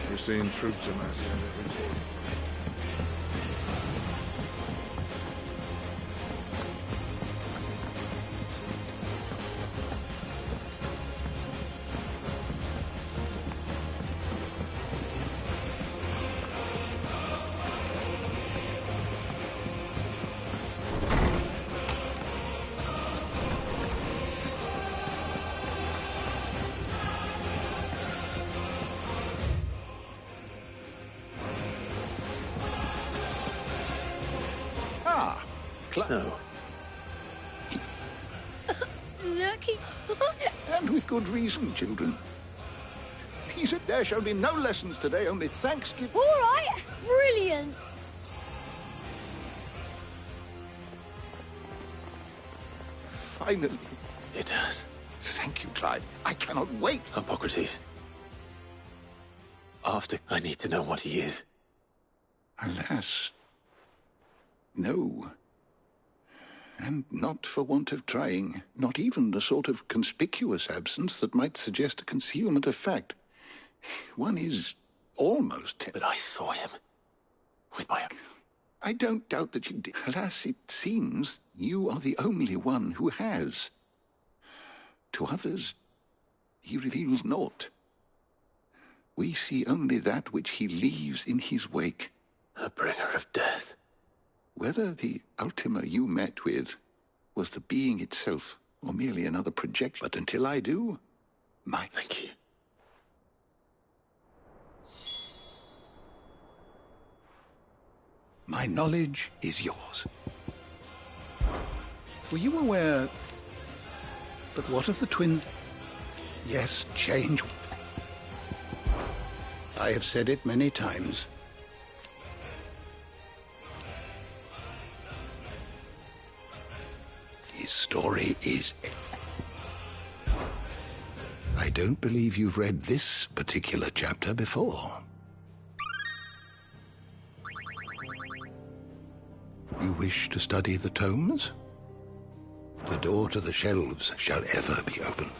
We're seeing troops amassing at every corner. No. Lucky. And with good reason, children. He said there shall be no lessons today, only Thanksgiving. All right. Brilliant. Finally. It does. Thank you, Clive. I cannot wait. Hippocrates. After, I need to know what he is. Alas. No. And not for want of trying. Not even the sort of conspicuous absence that might suggest a concealment of fact. One is almost... But I saw him. With my... I don't doubt that you did. Alas, it seems you are the only one who has. To others, he reveals naught. We see only that which he leaves in his wake. A bringer of death. Whether the Ultima you met with was the being itself, or merely another projection. But until I do, Thank you. My knowledge is yours. Were you aware... But what of the twins? Yes, change. I have said it many times. His story is... I don't believe you've read this particular chapter before. You wish to study the tomes? The door to the shelves shall ever be open.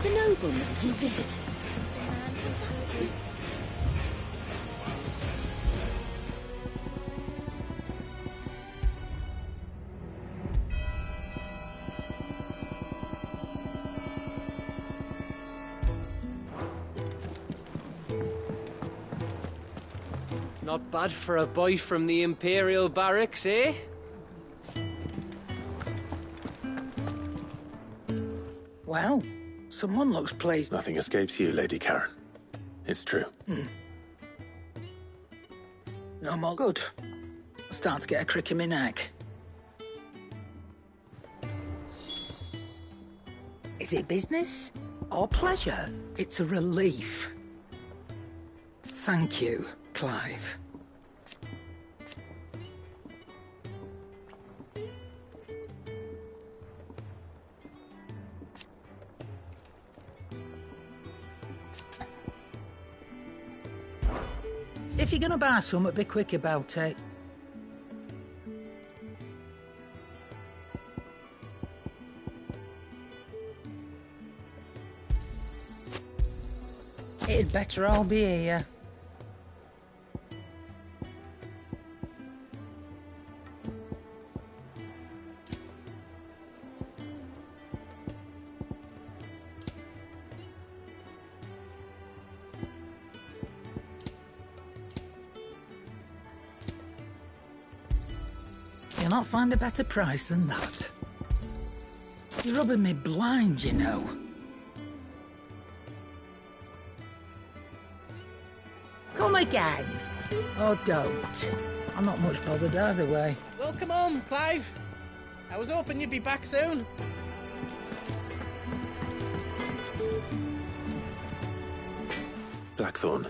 The noble must have visited. Not bad for a boy from the Imperial Barracks, eh? Well, someone looks pleased. Nothing escapes you, Lady Karen. It's true. No more good. Start to get a crick in my neck. Is it business or pleasure? It's a relief. Thank you, Clive. If you're gonna buy some, be quick about it. It'd better all be here. You'll not find a better price than that. You're rubbing me blind, you know. Come again. Or don't. I'm not much bothered either way. Well, come on, Clive. I was hoping you'd be back soon. Blackthorn.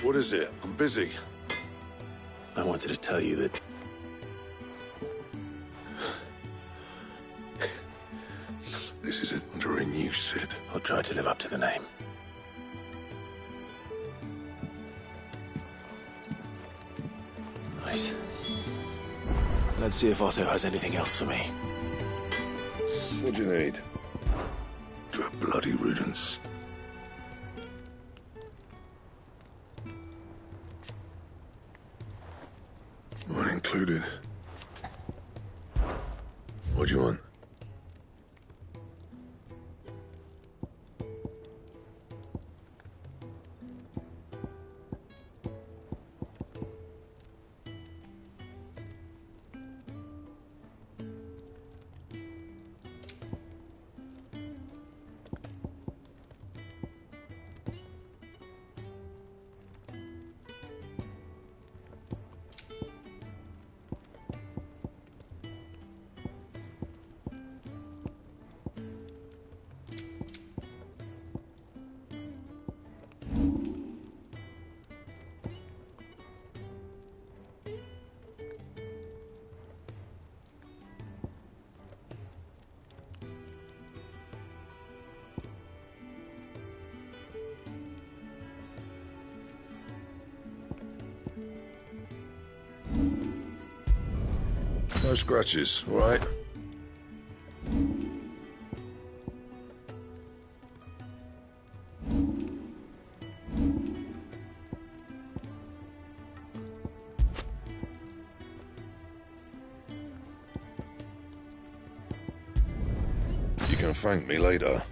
What is it? I'm busy. I wanted to tell you that... This is under a new Sid. I'll try to live up to the name. Right. Let's see if Otto has anything else for me. What do you need? Good bloody riddance. Mine included. What do you want? No scratches, all right? You can thank me later.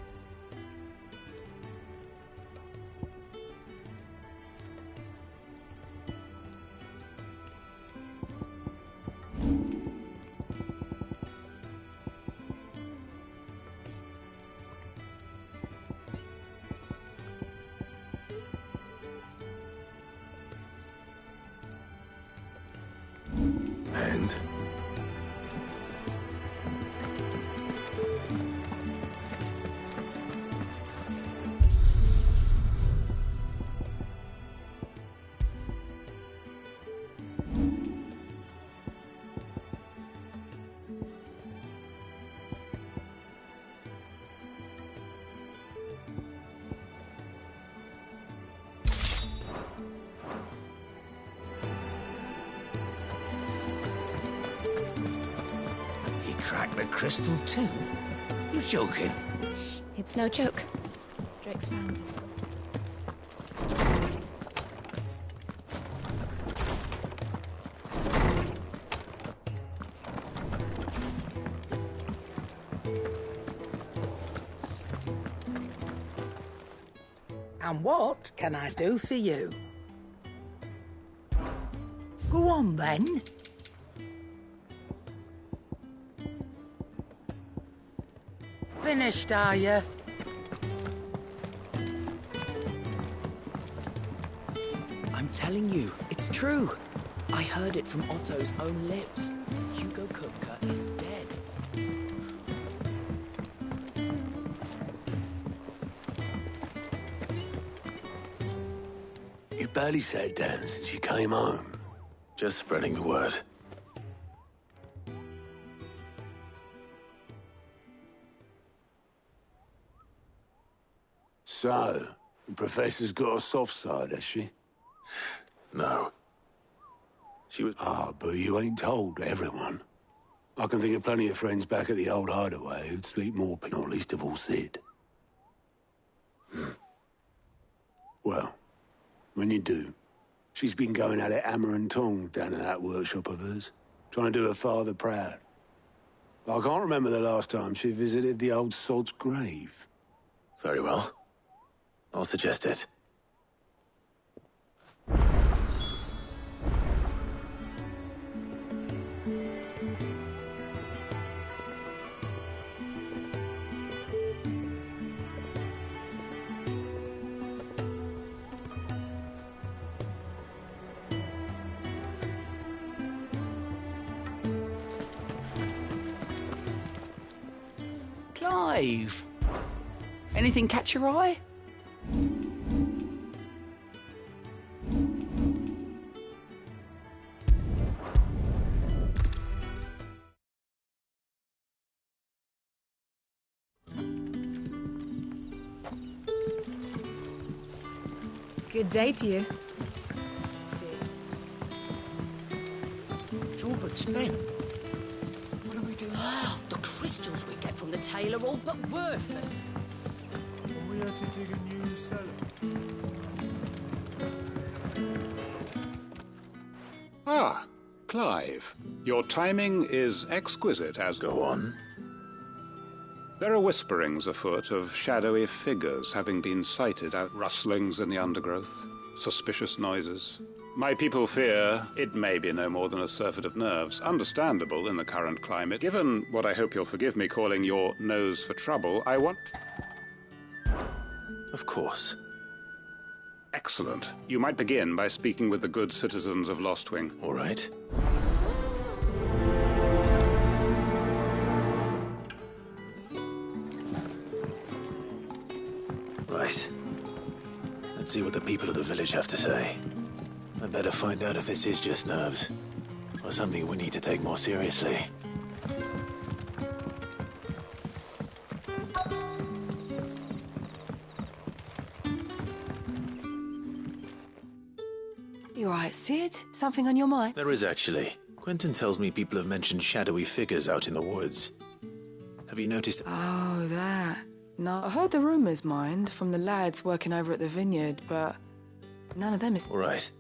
And? Crack the crystal too? You're joking. It's no joke. Drake's found his book. And what can I do for you? Go on then. Finished, are you? I'm telling you, it's true. I heard it from Otto's own lips. Hugo Kupka is dead. You barely sat down since you came home. Just spreading the word. So, the Professor's got a soft side, has she? No. She was... Ah, but you ain't told everyone. I can think of plenty of friends back at the old hideaway who'd sleep more, not least of all Sid. Well, when you do, she's been going at it hammer and tongs down in that workshop of hers, trying to do her father proud. I can't remember the last time she visited the old sod's grave. Very well. I'll suggest it. Clive. Anything catch your eye? Good day to you. It's all but spent. What do we do now? The crystals we get from the tail are all but worthless. We had to dig a new cellar. Ah, Clive. Your timing is exquisite as... Go on. There are whisperings afoot of shadowy figures having been sighted out, rustlings in the undergrowth, suspicious noises. My people fear it may be no more than a surfeit of nerves, understandable in the current climate. Given what I hope you'll forgive me calling your nose for trouble, I want... Of course. Excellent. You might begin by speaking with the good citizens of Lostwing. All right. Right. Let's see what the people of the village have to say. I'd better find out if this is just nerves, or something we need to take more seriously. You alright, Sid? Something on your mind? There is actually. Quentin tells me people have mentioned shadowy figures out in the woods. Have you noticed? Oh, that. No, I heard the rumours, mind, from the lads working over at the vineyard, but none of them is... All right.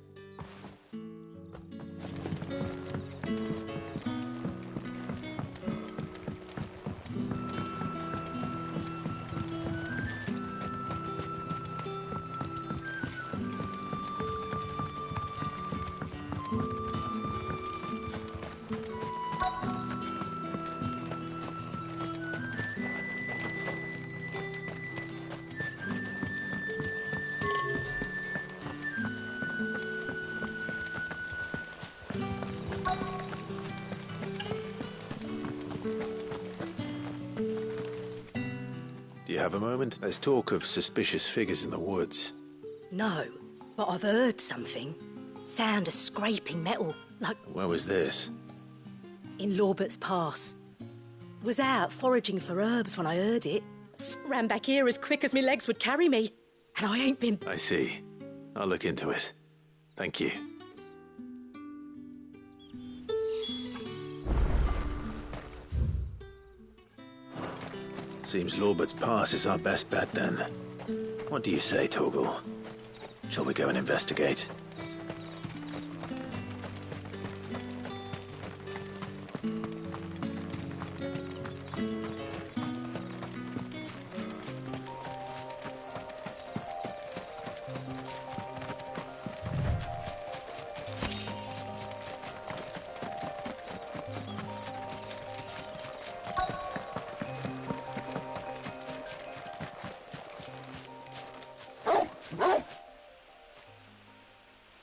Do you have a moment? There's talk of suspicious figures in the woods. No, but I've heard something. Sound of scraping metal, like... Where was this? in Lorbert's Pass. Was out foraging for herbs when I heard it. Ran back here as quick as my legs would carry me. And I ain't been... I see. I'll look into it. Thank you. Seems Lorbert's Pass is our best bet, then. What do you say, Torgal? Shall we go and investigate?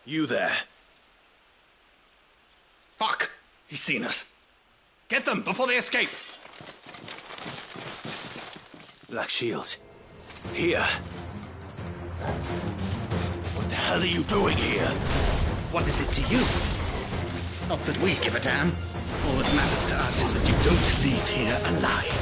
You there. Fuck! He's seen us. Get them before they escape! Black Shields. Here. What the hell are you doing here? What is it to you? Not that we give a damn. All that matters to us is that you don't leave here alive.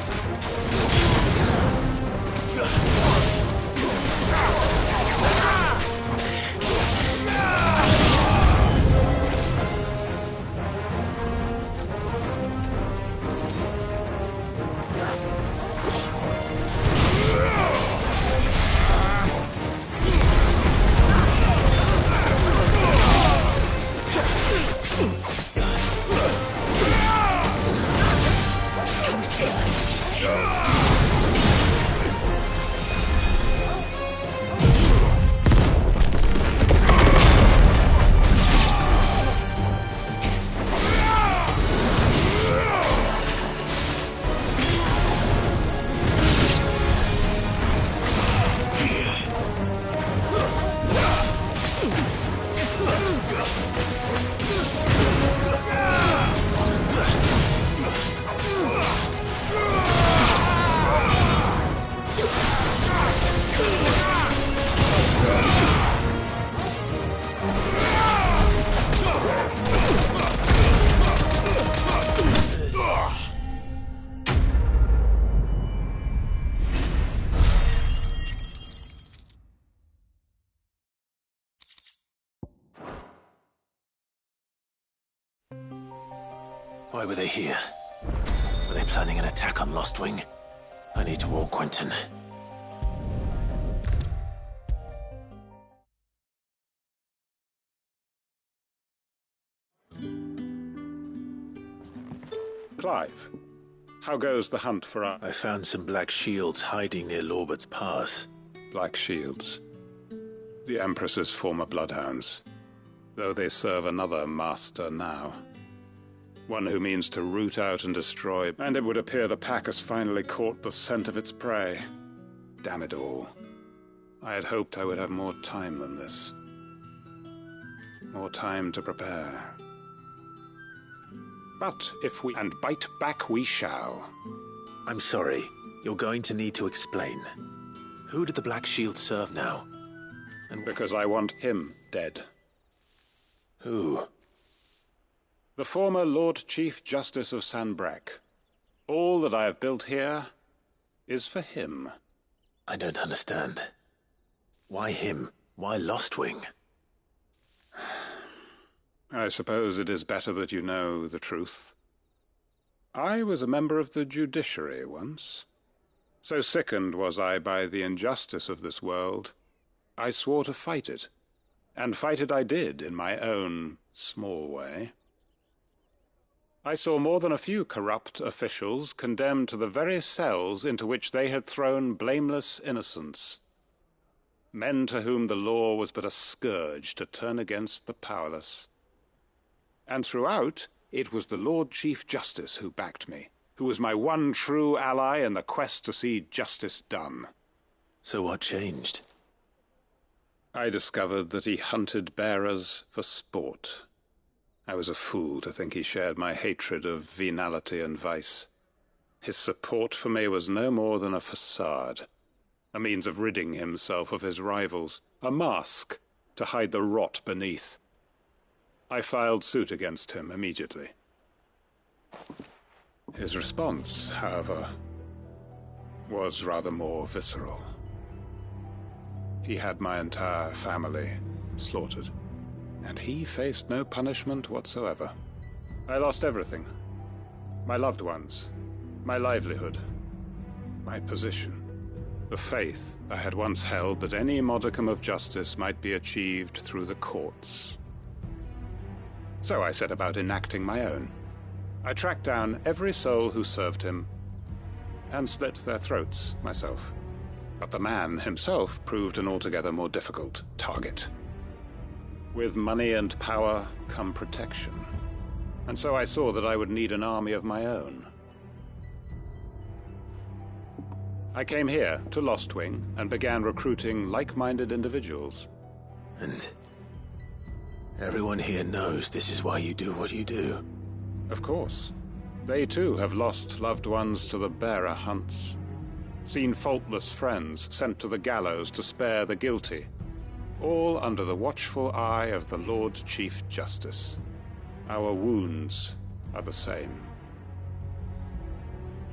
Why were they here? Were they planning an attack on Lostwing? I need to warn Quentin. Clive, how goes the hunt for our... I found some black shields hiding near Lorbert's Pass. Black shields? The Empress's former bloodhounds, though they serve another master now. One who means to root out and destroy, and it would appear the pack has finally caught the scent of its prey. Damn it all. I had hoped I would have more time than this. More time to prepare. But if we... and bite back we shall. I'm sorry. You're going to need to explain. Who did the Black Shield serve now? And because I want him dead. Who? The former Lord Chief Justice of Sanbreque. All that I have built here is for him. I don't understand. Why him? Why Lostwing? I suppose it is better that you know the truth. I was a member of the judiciary once. So sickened was I by the injustice of this world, I swore to fight it. And fight it I did, in my own small way. I saw more than a few corrupt officials condemned to the very cells into which they had thrown blameless innocents. Men to whom the law was but a scourge to turn against the powerless. And throughout, it was the Lord Chief Justice who backed me, who was my one true ally in the quest to see justice done. So what changed? I discovered that he hunted bearers for sport. I was a fool to think he shared my hatred of venality and vice. His support for me was no more than a facade, a means of ridding himself of his rivals, a mask to hide the rot beneath. I filed suit against him immediately. His response, however, was rather more visceral. He had my entire family slaughtered, and he faced no punishment whatsoever. I lost everything. My loved ones, my livelihood, my position, the faith I had once held that any modicum of justice might be achieved through the courts. So I set about enacting my own. I tracked down every soul who served him, and slit their throats myself. But the man himself proved an altogether more difficult target. With money and power come protection, and so I saw that I would need an army of my own. I came here to Lostwing and began recruiting like-minded individuals. And everyone here knows this is why you do what you do. Of course. They too have lost loved ones to the bearer hunts. Seen faultless friends sent to the gallows to spare the guilty. All under the watchful eye of the Lord Chief Justice. Our wounds are the same.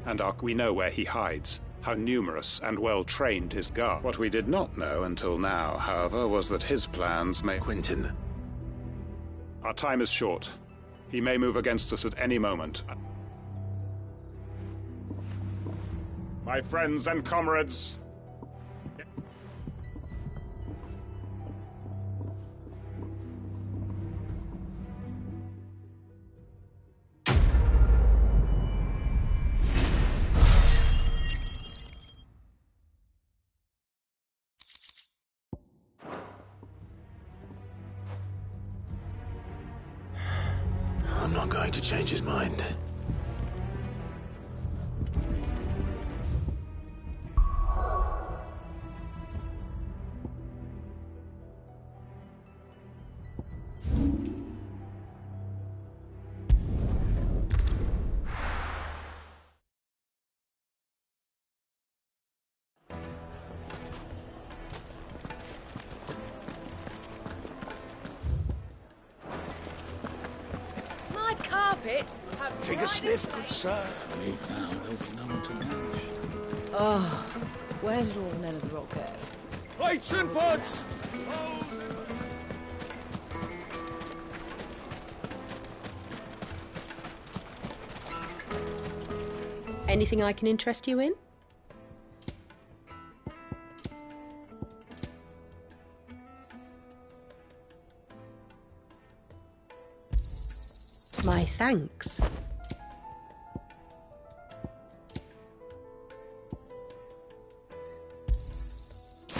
And we know where he hides, how numerous and well-trained his guard. What we did not know until now, however, was that his plans may... Quentin. Our time is short. He may move against us at any moment. My friends and comrades, I'm not going to change his mind. Take a sniff, good sir. Leave now, there'll be no one to manage. Oh, where did all the men of the rock go? Lights and pots! Anything I can interest you in? My thanks.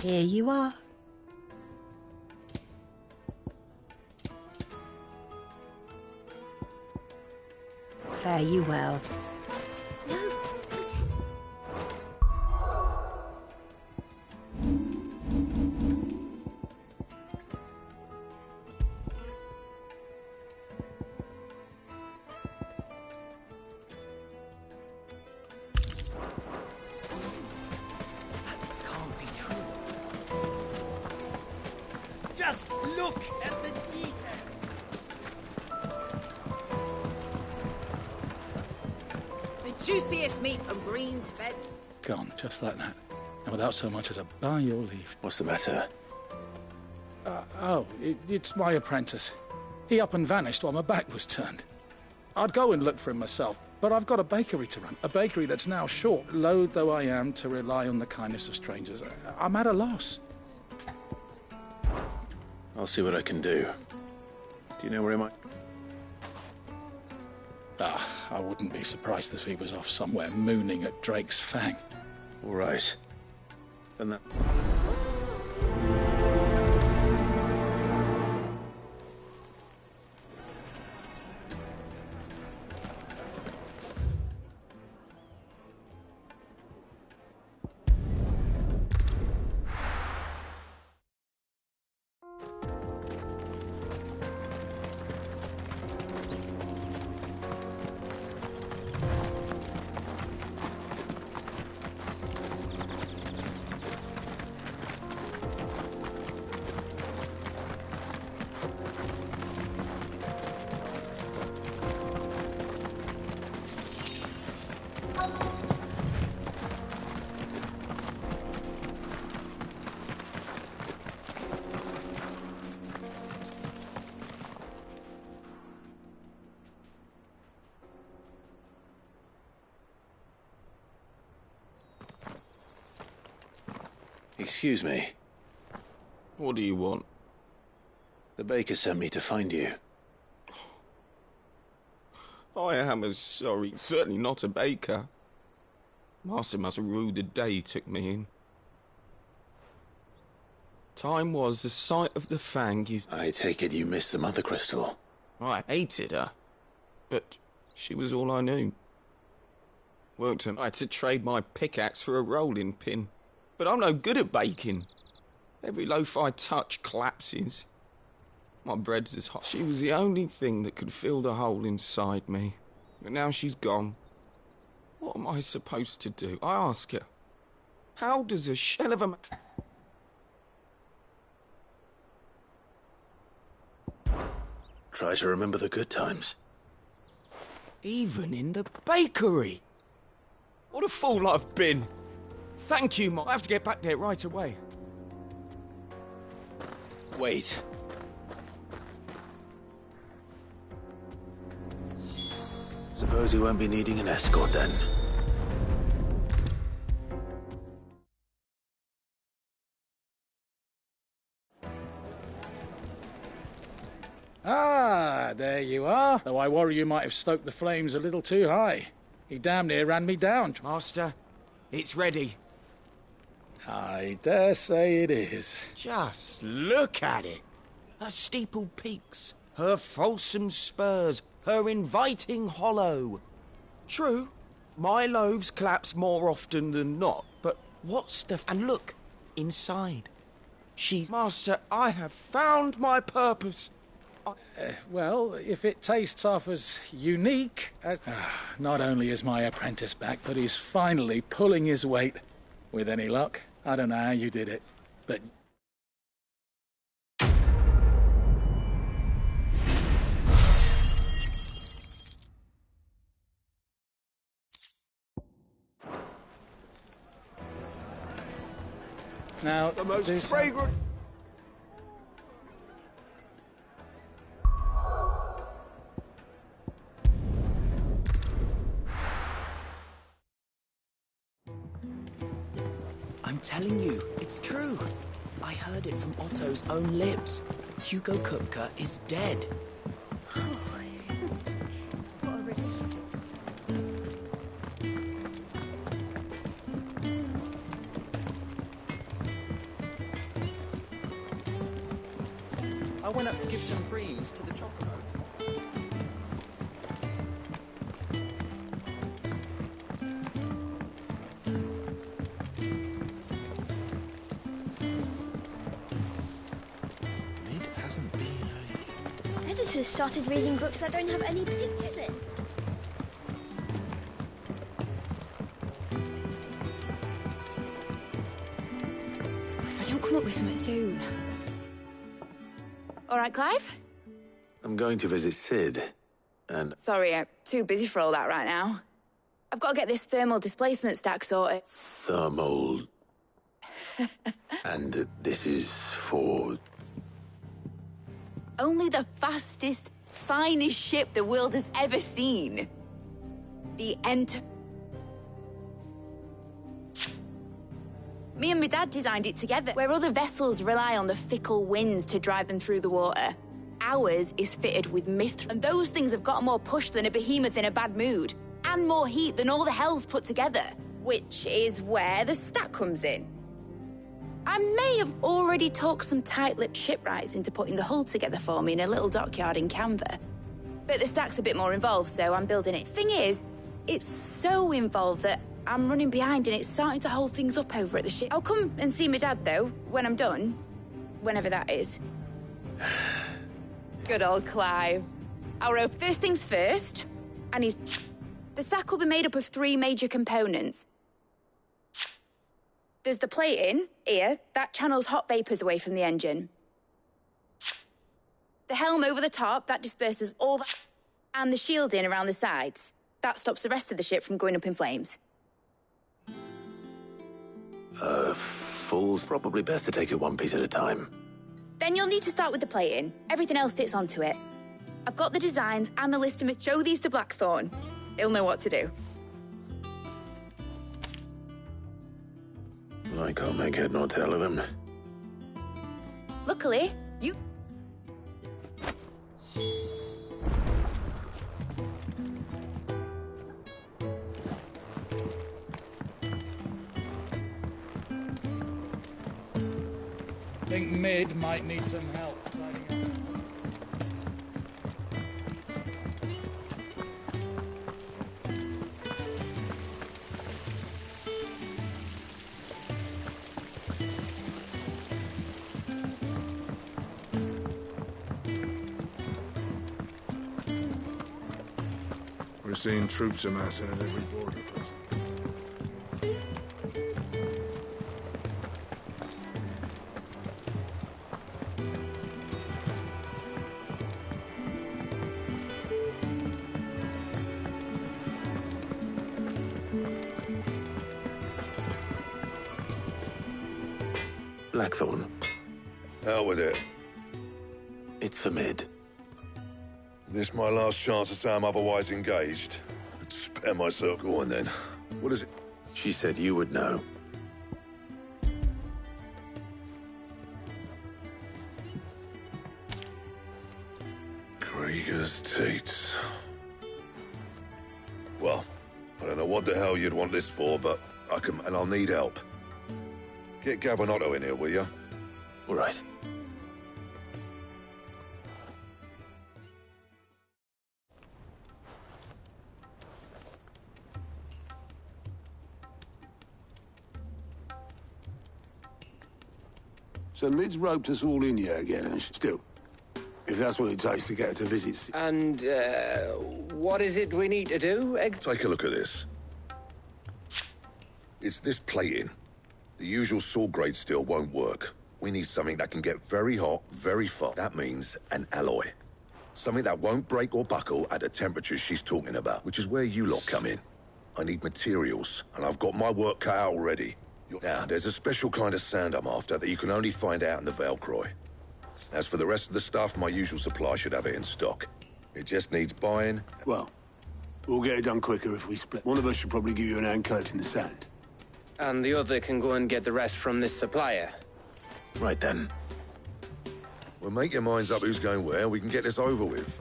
Here you are. Fare you well. Just look at the detail. The juiciest meat from Green's Fed. Gone, just like that. And without so much as a by your leave. What's the matter? It's my apprentice. He up and vanished while my back was turned. I'd go and look for him myself, but I've got a bakery to run. A bakery that's now short. Loath though I am to rely on the kindness of strangers, I'm at a loss. I'll see what I can do. Do you know where he might... I wouldn't be surprised if he was off somewhere mooning at Drake's Fang. All right. Then that... Excuse me. What do you want? The baker sent me to find you. I am as sorry. Certainly not a baker. Master must have ruled the day he took me in. Time was the sight of the Fang you... I take it you missed the Mother Crystal. I hated her. But she was all I knew. Worked I had to trade my pickaxe for a rolling pin. But I'm no good at baking. Every loaf I touch collapses. My bread's as hot. She was the only thing that could fill the hole inside me. But now she's gone. What am I supposed to do? I ask her. How does a shell of a... Try to remember the good times. Even in the bakery. What a fool I've been. Thank you, I have to get back there right away. Wait. Suppose you won't be needing an escort then. Ah, there you are. Though I worry you might have stoked the flames a little too high. He damn near ran me down. Master, it's ready. I dare say it is. Just look at it. Her steepled peaks, her fulsome spurs, her inviting hollow. True, my loaves collapse more often than not, but what's the... And look, inside. Master, I have found my purpose. Well, if it tastes half as unique as... not only is my apprentice back, but he's finally pulling his weight. With any luck. I don't know how you did it, but... Now, the most fragrant... I'm telling you, it's true. I heard it from Otto's own lips. Hugo Kupka is dead. What a relief. I went up to give some greens to the chocobo. Mid hasn't been a... Editors started reading books that don't have any pictures in. If I don't come up with something soon. All right, Clive? I'm going to visit Sid, and... Sorry, I'm too busy for all that right now. I've got to get this thermal displacement stack sorted. Thermal... and this is for... Only the fastest, finest ship the world has ever seen. The Me and my dad designed it together, where other vessels rely on the fickle winds to drive them through the water. Ours is fitted with mithril, and those things have got more push than a behemoth in a bad mood, and more heat than all the hells put together, which is where the stack comes in. I may have already talked some tight-lipped shipwrights into putting the hull together for me in a little dockyard in Canva. But the stack's a bit more involved, so I'm building it. Thing is, it's so involved that I'm running behind and it's starting to hold things up over at the ship. I'll come and see my dad, though, when I'm done. Whenever that is. Good old Clive. All right, first things first. I need... The stack will be made up of 3 major components. There's the plating, here, that channels hot vapours away from the engine. The helm over the top, that disperses all that... And the shielding around the sides. That stops the rest of the ship from going up in flames. Fool's probably best to take it one piece at a time. Then you'll need to start with the plating. Everything else fits onto it. I've got the designs and the list to show these to Blackthorn. He'll know what to do. I can't make head nor tail of them. Luckily, you... I think Mid might need some help tidying up. We're seeing troops amassing at every border post. Blackthorn. Hell with it. It's for Mid. This my last chance to say I'm otherwise engaged. I'd spare myself. Go on then. What is it? She said you would know. Krieger's Teats. Well, I don't know what the hell you'd want this for, but I can, and I'll need help. Get Gavin in here, will you? All right. So Mid's roped us all in here again, and still, if that's what it takes to get her to visit... And, what is it we need to do? Take a look at this. It's this plating. The usual sword grade steel won't work. We need something that can get very hot, very fast. That means an alloy. Something that won't break or buckle at the temperatures she's talking about, which is where you lot come in. I need materials, and I've got my work cut out already. Now, there's a special kind of sand I'm after that you can only find out in the Valcroy. As for the rest of the stuff, my usual supply should have it in stock. It just needs buying. Well, we'll get it done quicker if we split. One of us should probably give you an hand coat in the sand. And the other can go and get the rest from this supplier. Right then. Well, make your minds up who's going where. We can get this over with.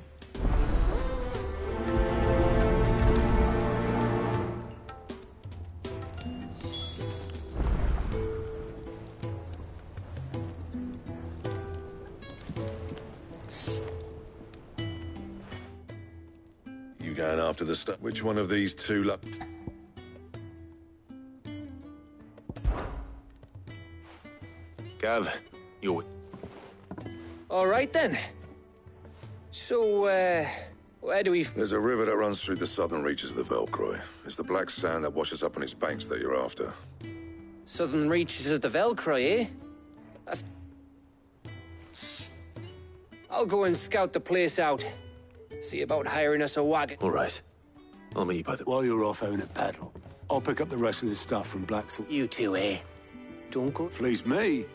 You going after the stuff? Which one of these two Gav, you're... All right, then. So, where do we... There's a river that runs through the southern reaches of the Velcroy. It's the black sand that washes up on its banks that you're after. Southern reaches of the Velcroy, eh? That's... I'll go and scout the place out. See about hiring us a wagon. All right. I'll meet you by the... While you're off having a paddle, I'll pick up the rest of this stuff from Blackthorn. You two, eh? Don't go... Fleece me.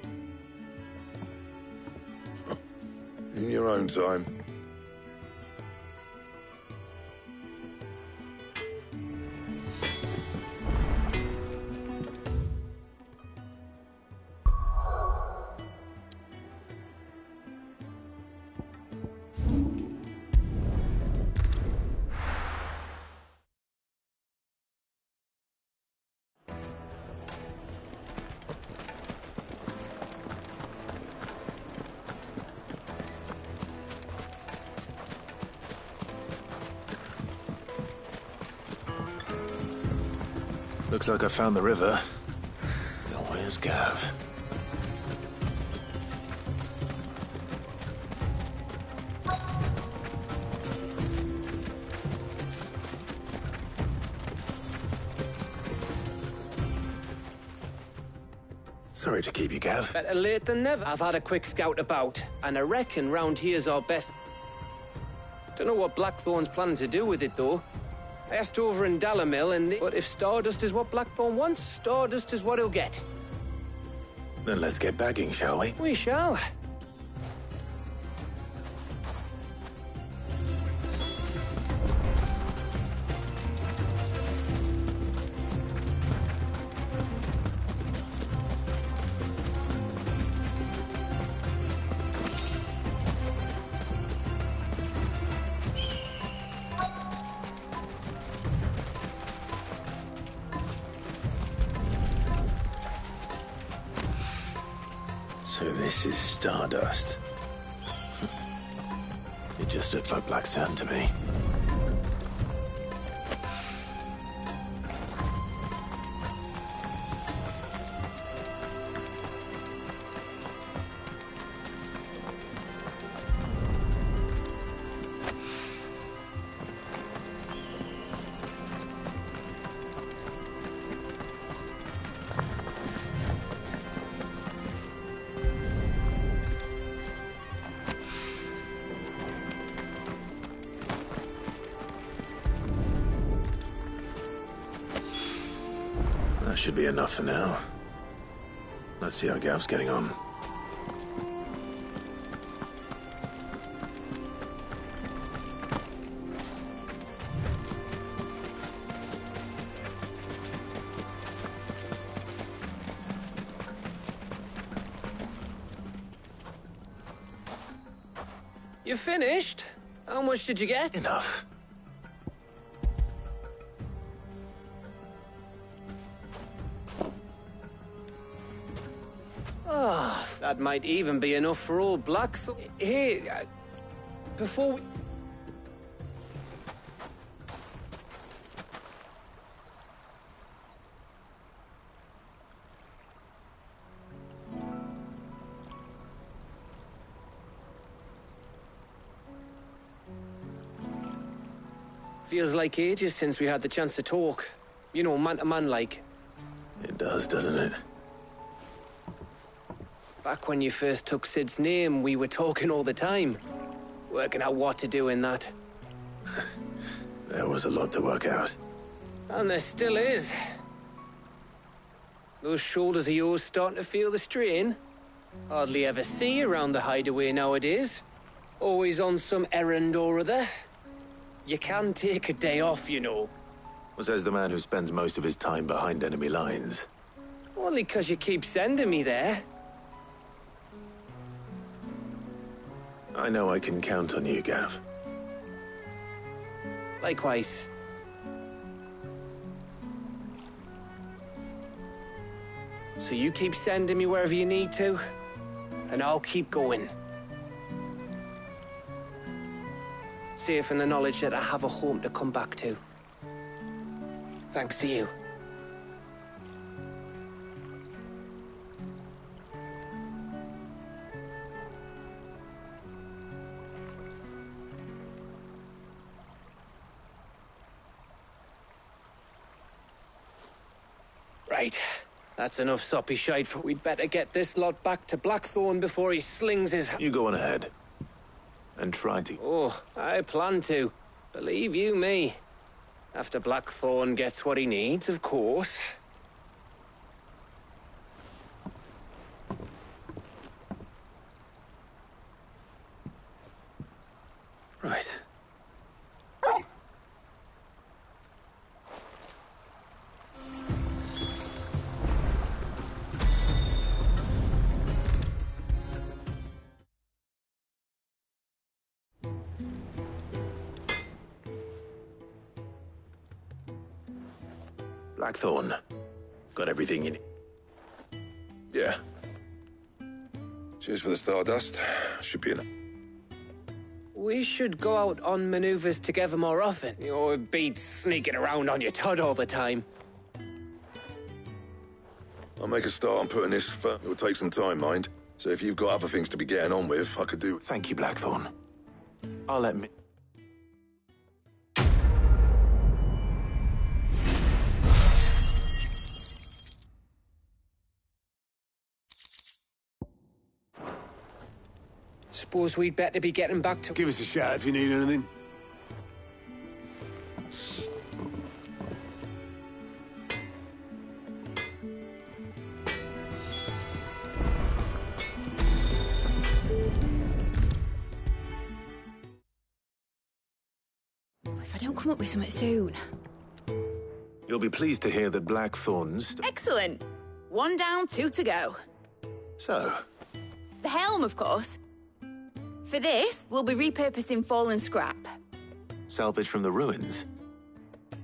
In your own time. Looks like I found the river. Now where's Gav? Sorry to keep you, Gav. Better late than never. I've had a quick scout about, and I reckon round here's our best... Don't know what Blackthorn's planning to do with it, though. I asked over in Dalamil, and but if Stardust is what Blackthorn wants, Stardust is what he'll get. Then let's get bagging, shall we? We shall. So this is Stardust. It just looks like black sand to me. That should be enough for now. Let's see how Gav's getting on. You finished? How much did you get? Enough. Oh, that might even be enough for all Blackthorn. Hey, before we... Feels like ages since we had the chance to talk. You know, man to man like. It does, doesn't it? Back when you first took Sid's name, we were talking all the time. Working out what to do in that. There was a lot to work out. And there still is. Those shoulders of yours starting to feel the strain. Hardly ever see you around the hideaway nowadays. Always on some errand or other. You can take a day off, you know. Says the man who spends most of his time behind enemy lines. Only 'cause you keep sending me there. I know I can count on you, Gav. Likewise. So you keep sending me wherever you need to, and I'll keep going. Safe in the knowledge that I have a home to come back to. Thanks to you. Right. That's enough soppy shite for we'd better get this lot back to Blackthorn before he slings his... You go on ahead. And try to... Oh, I plan to. Believe you me. After Blackthorn gets what he needs, of course. Right. Blackthorn. Got everything you need? Yeah. Cheers for the stardust. Should be enough. We should go out on maneuvers together more often. You'll be sneaking around on your tud all the time. I'll make a start on putting this... It'll take some time, mind. So if you've got other things to be getting on with, I could do... Thank you, Blackthorn. I'll let me... Suppose we'd better be getting back to... Give us a shout if you need anything. If I don't come up with something soon. You'll be pleased to hear that Blackthorn's... Excellent. 1 down, 2 to go. So? The helm, of course. For this, we'll be repurposing fallen scrap. Salvage from the ruins?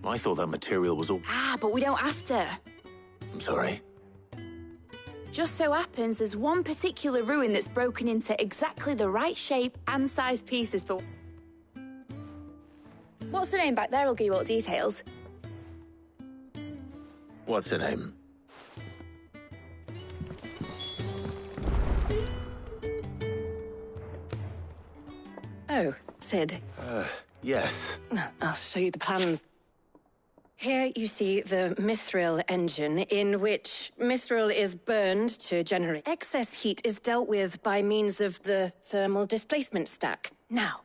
I thought that material was all... Ah, but we don't have to. I'm sorry. Just so happens there's one particular ruin that's broken into exactly the right shape and size pieces for... What's the name back there? I'll give you all the details. What's her name? Oh, Sid. Yes. I'll show you the plans. Here you see the mithril engine, in which mithril is burned to generate. Excess heat is dealt with by means of the thermal displacement stack. Now,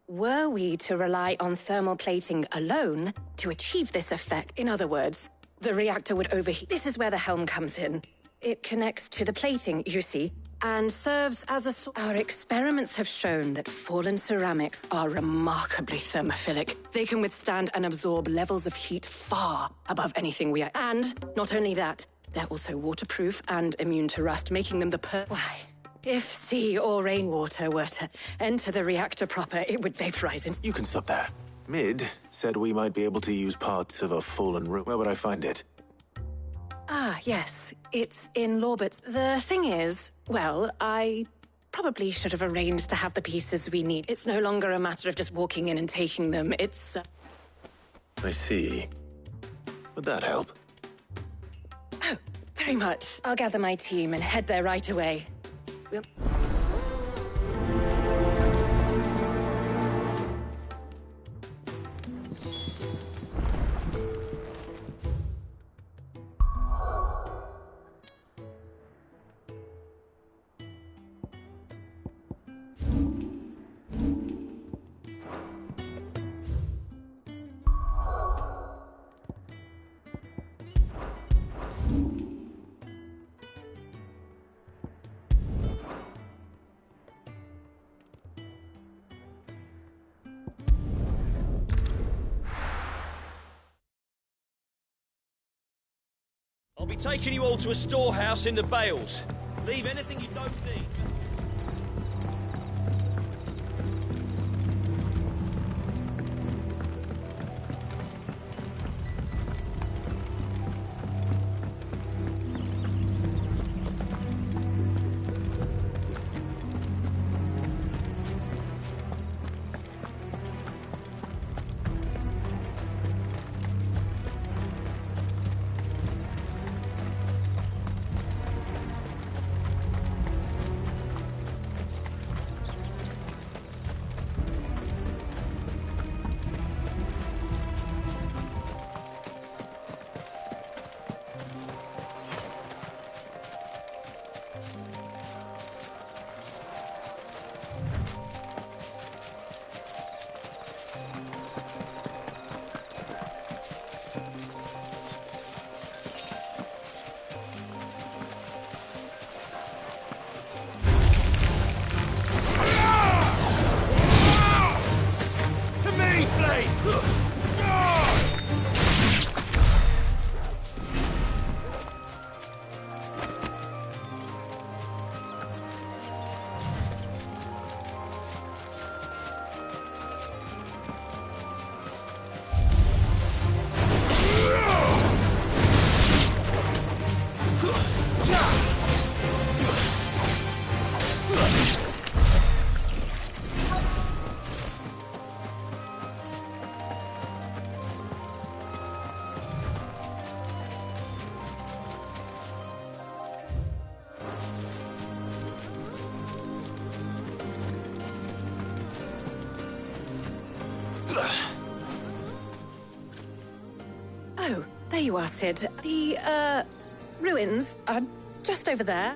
were we to rely on thermal plating alone to achieve this effect, in other words, the reactor would overheat. This is where the helm comes in. It connects to the plating, you see, and serves as a... Our experiments have shown that fallen ceramics are remarkably thermophilic. They can withstand and absorb levels of heat far above anything we are. And not only that, they're also waterproof and immune to rust, making them the Why? If sea or rainwater were to enter the reactor proper, it would vaporize in... You can stop there. Mid said we might be able to use parts of a fallen ruin. Where would I find it? Ah, yes. It's in Lawbert's. The thing is, well, I probably should have arranged to have the pieces we need. It's no longer a matter of just walking in and taking them. It's... I see. Would that help? Oh, very much. I'll gather my team and head there right away. We'll... I'll be taking you all to a storehouse in the Bales. Leave anything you don't need. Oh, there you are, Sid. The, ruins are just over there.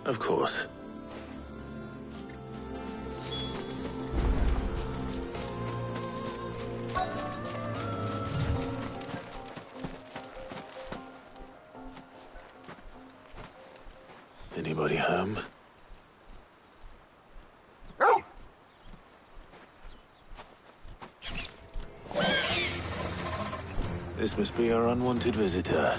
Of course. Anybody home? This must be our unwanted visitor.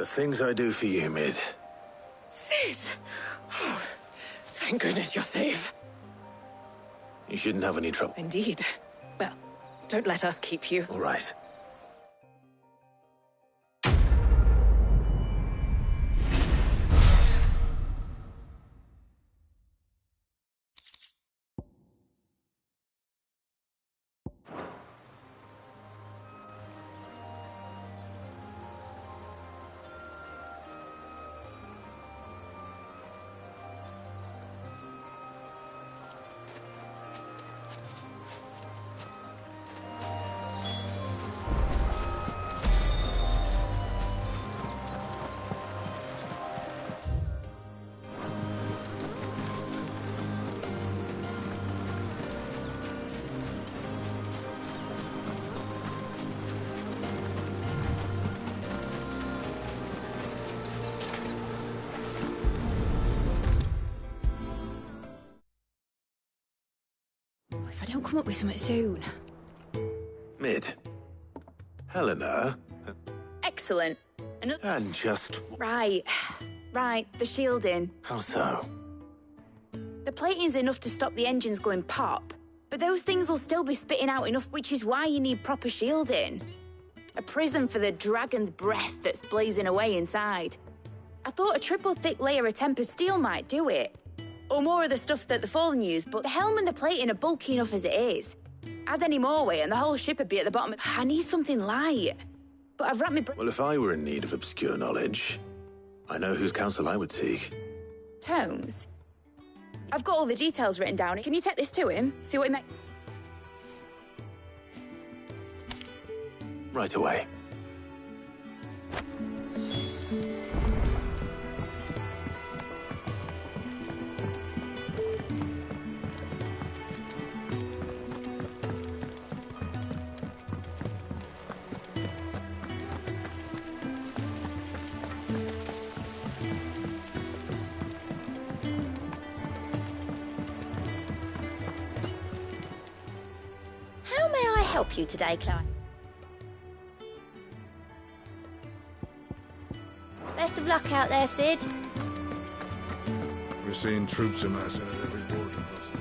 The things I do for you, Mid. Sid! Oh, thank goodness you're safe. You shouldn't have any trouble. Indeed. Well, don't let us keep you. All right. I'll come up with something soon. Mid. Helena. Excellent. And just... Right. Right, the shielding. How so? The plating's enough to stop the engines going pop, but those things will still be spitting out enough, which is why you need proper shielding. A prison for the dragon's breath that's blazing away inside. I thought a triple thick layer of tempered steel might do it. Or more of the stuff that the Fallen use, but the helm and the plating are bulky enough as it is. Add any more weight and the whole ship would be at the bottom. I need something light. But I've wrapped my... Well, if I were in need of obscure knowledge, I know whose counsel I would seek. Tomes? I've got all the details written down. Can you take this to him? See what he makes... Right away. How may I help you today, Clive? Best of luck out there, Sid. We're seeing troops amassing at every border crossing.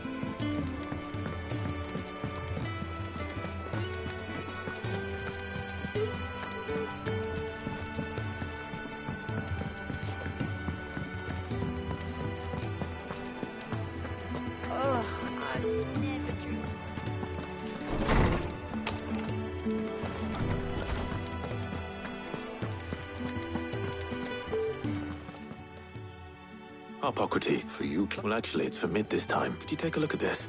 Oh, I've never dreamed. Hippocrates. For you, well, actually, it's for Mid this time. Could you take a look at this?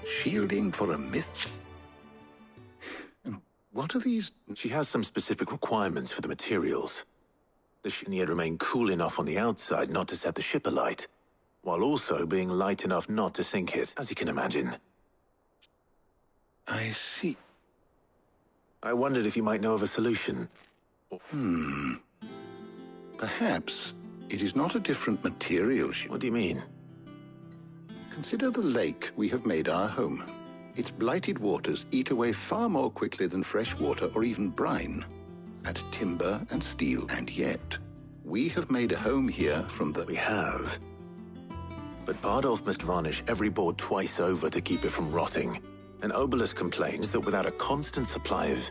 Shielding for a myth? What are these? She has some specific requirements for the materials. The ship need to remain cool enough on the outside not to set the ship alight, while also being light enough not to sink it, as you can imagine. I see. I wondered if you might know of a solution. Perhaps it is not a different material. What do you mean? Consider the lake we have made our home. Its blighted waters eat away far more quickly than fresh water or even brine at timber and steel, and yet we have made a home here from the... We have. But Bardolph must varnish every board twice over to keep it from rotting. And Obelus complains that without a constant supply of...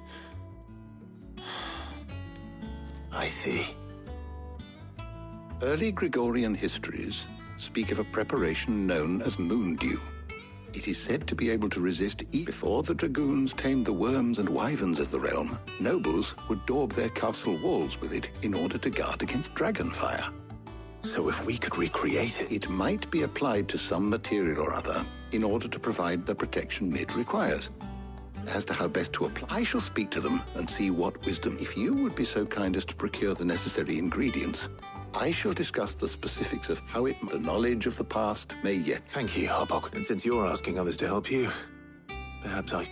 I see. Early Gregorian histories speak of a preparation known as moondew. It is said to be able to resist before the dragoons tamed the worms and wyverns of the realm. Nobles would daub their castle walls with it in order to guard against dragonfire. So if we could recreate it... It might be applied to some material or other in order to provide the protection Mid requires. As to how best to apply, I shall speak to them and see what wisdom. If you would be so kind as to procure the necessary ingredients, I shall discuss the specifics of how the knowledge of the past may yet... Thank you, Hobok. And since you're asking others to help you, perhaps I...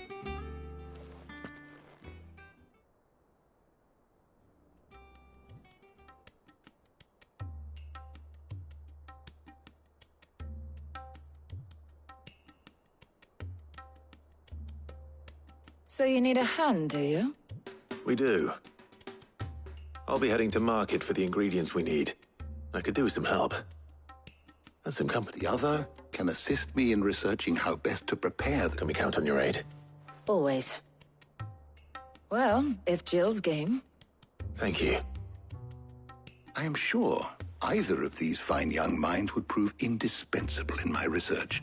So you need a hand, do you? We do. I'll be heading to market for the ingredients we need. I could do with some help. And some company. The other can assist me in researching how best to prepare... Can we count on your aid? Always. Well, if Jill's game. Thank you. I am sure either of these fine young minds would prove indispensable in my research.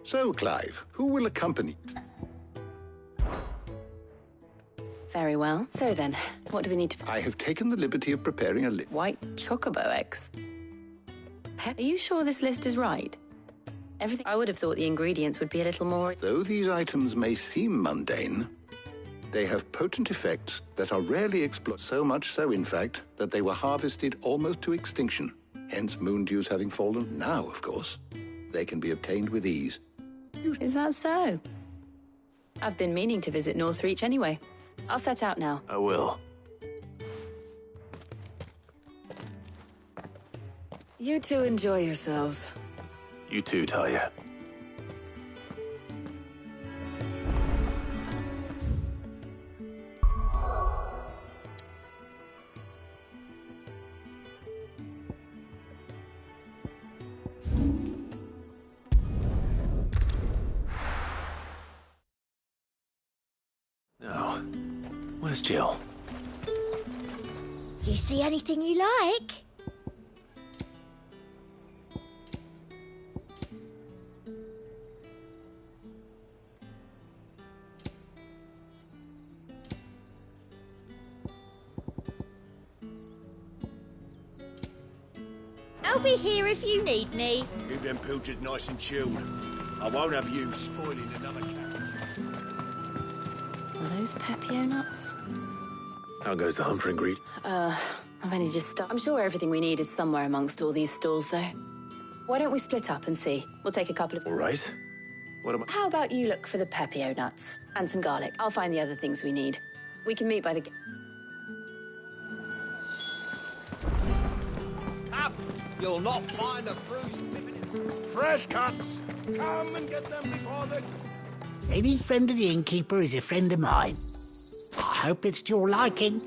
So, Clive, who will accompany? Very well. So then, what do we need to... I have taken the liberty of preparing a list. White chocobo eggs. Are you sure this list is right? Everything... I would have thought the ingredients would be a little more... Though these items may seem mundane, they have potent effects that are rarely exploited. So much so, in fact, that they were harvested almost to extinction. Hence moon dews having fallen. Now, of course, they can be obtained with ease. Is that so? I've been meaning to visit Northreach anyway. I'll set out now. I will. You two enjoy yourselves. You too, Talia. Now, where's Jill? Do you see anything you like? I'll be here if you need me. Keep them pilchards nice and chilled. I won't have you spoiling another carriage. Are those Pepio nuts? How goes the Humphrey and Greet? I've only just started. I'm sure everything we need is somewhere amongst all these stalls, though. Why don't we split up and see? We'll take a couple of... All right. What am I... How about you look for the Pepio nuts and some garlic? I'll find the other things we need. We can meet by the... Up! You'll not find a bruised fresh cuts. Come and get them before the... Any friend of the innkeeper is a friend of mine. I hope it's to your liking.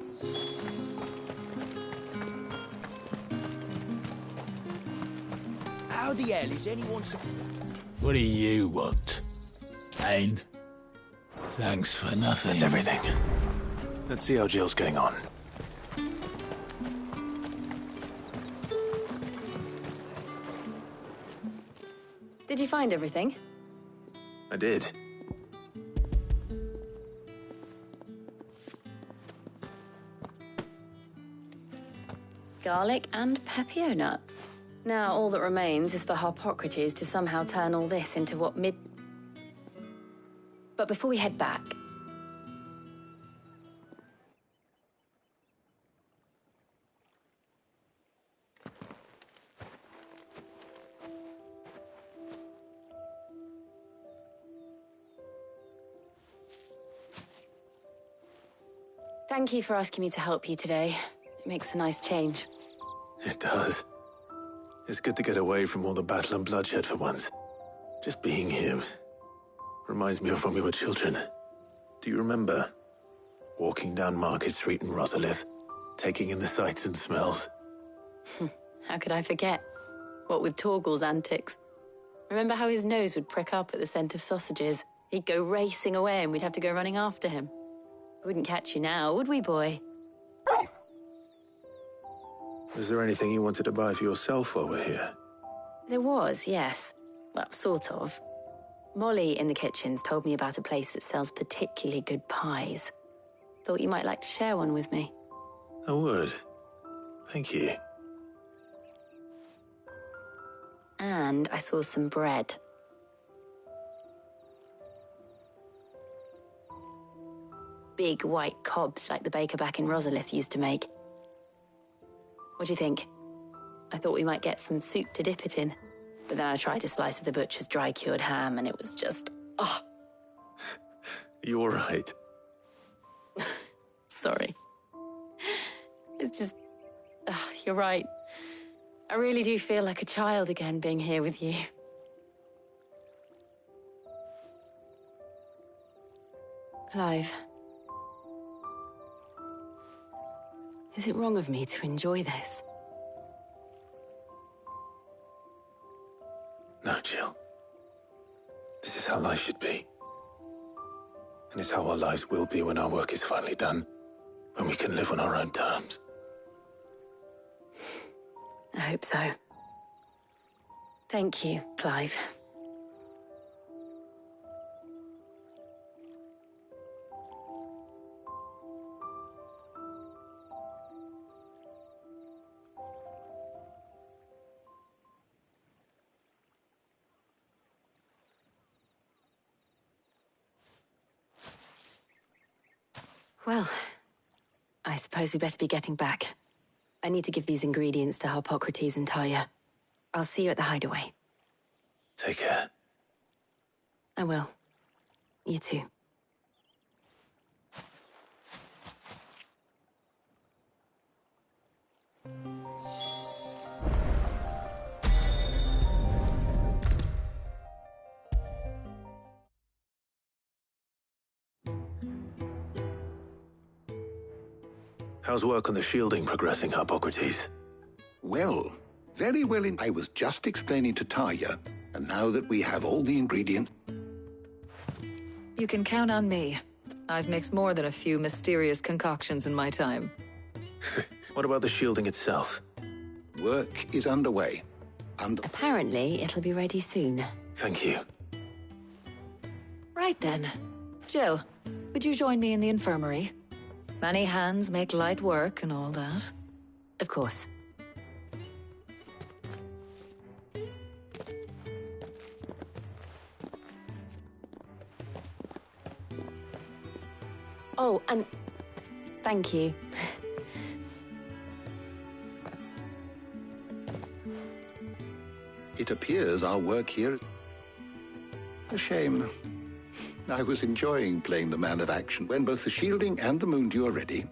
How the hell is anyone... What do you want? And thanks for nothing. That's everything. Let's see how Jill's getting on. Did you find everything? I did. Garlic and Pepio nuts. Now all that remains is for Harpocrates to somehow turn all this into what mid... But before we head back... Thank you for asking me to help you today. It makes a nice change. It does. It's good to get away from all the battle and bloodshed for once. Just being here reminds me of when we were children. Do you remember? Walking down Market Street in Rosalith, taking in the sights and smells. How could I forget? What with Torgal's antics. Remember how his nose would prick up at the scent of sausages? He'd go racing away and we'd have to go running after him. We wouldn't catch you now, would we, boy? Is there anything you wanted to buy for yourself while we're here? There was, yes. Well, sort of. Molly in the kitchens told me about a place that sells particularly good pies. Thought you might like to share one with me. I would. Thank you. And I saw some bread. Big white cobs like the baker back in Rosalith used to make. What do you think? I thought we might get some soup to dip it in. But then I tried a slice of the butcher's dry-cured ham and it was just... oh. You all right? Sorry. It's just... you're right. I really do feel like a child again being here with you. Clive. Is it wrong of me to enjoy this? No, Jill. This is how life should be. And it's how our lives will be when our work is finally done. When we can live on our own terms. I hope so. Thank you, Clive. Well, I suppose we better be getting back. I need to give these ingredients to Harpocrates and Talia. I'll see you at the hideaway. Take care. I will. You too. How's work on the shielding progressing, Harpocrates? Well, very well. I was just explaining to Talia, and now that we have all the ingredients... You can count on me. I've mixed more than a few mysterious concoctions in my time. What about the shielding itself? Work is underway. Apparently, it'll be ready soon. Thank you. Right then. Jill, would you join me in the infirmary? Many hands make light work and all that. Of course. Oh, and thank you. It appears our work here... A shame. I was enjoying playing the man of action. When both the shielding and the moondew are ready,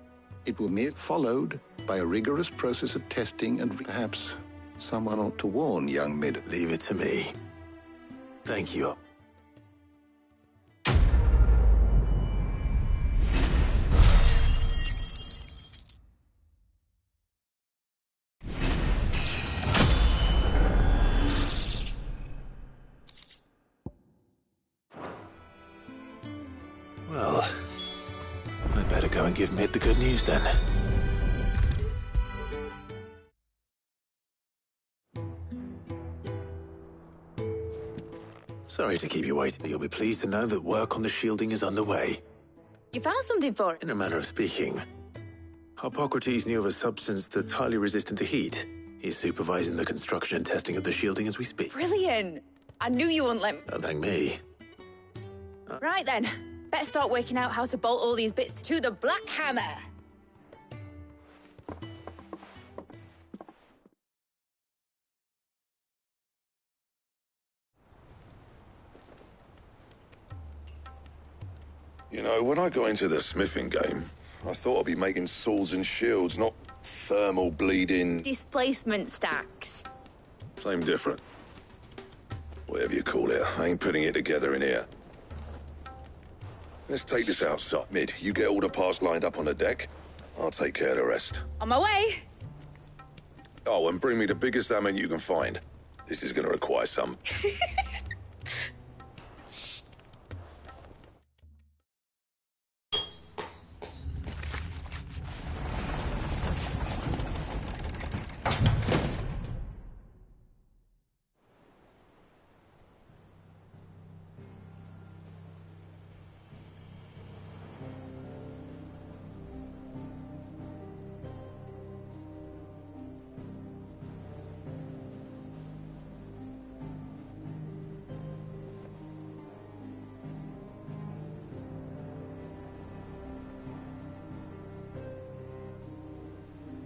it will be followed by a rigorous process of testing, and perhaps someone ought to warn young Mid. Leave it to me. Thank you. Well, I'd better go and give Mid the good news then. Sorry to keep you waiting, but you'll be pleased to know that work on the shielding is underway. You found something for it? In a manner of speaking. Harpocrates knew of a substance that's highly resistant to heat. He's supervising the construction and testing of the shielding as we speak. Brilliant! I knew you wouldn't let me... Don't thank me. Right then. Better start working out how to bolt all these bits to the Black Hammer. You know, when I got into the smithing game, I thought I'd be making swords and shields, not thermal bleeding... Displacement stacks. Same different. Whatever you call it, I ain't putting it together in here. Let's take this outside. Mid, you get all the parts lined up on the deck. I'll take care of the rest. On my way. Oh, and bring me the biggest salmon you can find. This is going to require some...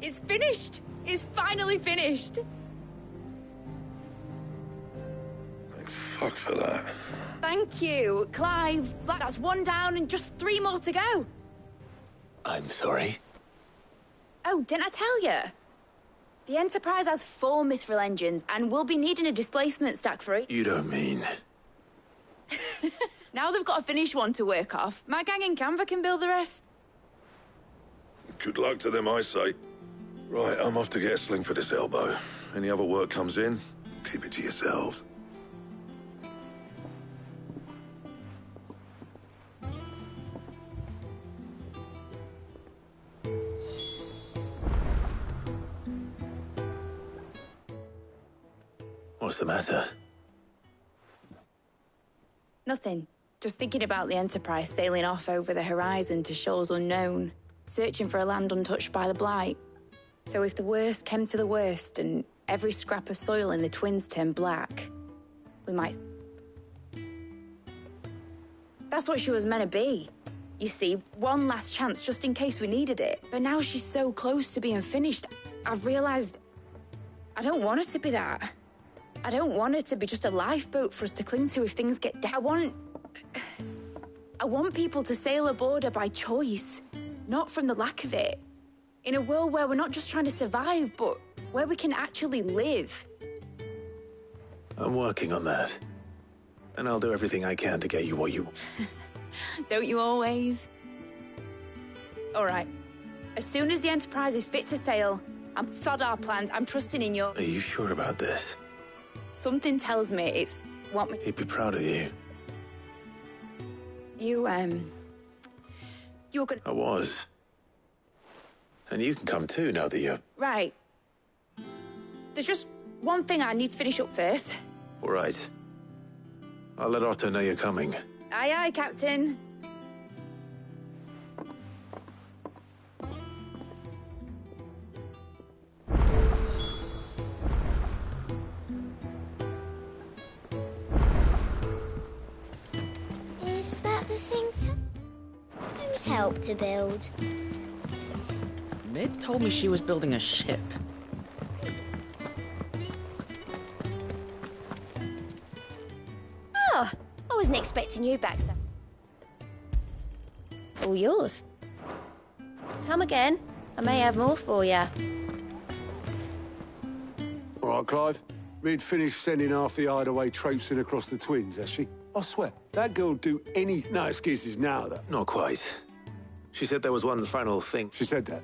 It's finished! It's finally finished! Thank fuck for that. Thank you, Clive. That's one down and just 3 more to go. I'm sorry. Oh, didn't I tell you? The Enterprise has 4 mithril engines, and we'll be needing a displacement stack for it. You don't mean... Now they've got a finished one to work off. My gang in Canva can build the rest. Good luck to them, I say. Right, I'm off to get a sling for this elbow. Any other work comes in, keep it to yourselves. What's the matter? Nothing. Just thinking about the Enterprise sailing off over the horizon to shores unknown, searching for a land untouched by the Blight. So if the worst came to the worst and every scrap of soil in the Twins turned black, we might... That's what she was meant to be. You see, one last chance just in case we needed it. But now she's so close to being finished. I've realised I don't want it to be that. I don't want it to be just a lifeboat for us to cling to if things get down. I want people to sail aboard her by choice, not from the lack of it. In a world where we're not just trying to survive, but where we can actually live. I'm working on that. And I'll do everything I can to get you what you want. Don't you always? All right. As soon as the Enterprise is fit to sail, I'm sod our plans. I'm trusting in your... Are you sure about this? Something tells me it's what me... He'd be proud of you. You were gonna... I was. And you can come too now that you're... Right. There's just one thing I need to finish up first. All right. I'll let Otto know you're coming. Aye, aye, Captain. Is that the thing Who's helped to build? Mid told me she was building a ship. Oh, I wasn't expecting you back, sir. All yours. Come again. I may have more for you. All right, Clive. Mid finished sending half the hideaway traipsing across the twins, has she? I swear, that girl do anything. No excuses now, though. Not quite. She said there was one final thing. She said that?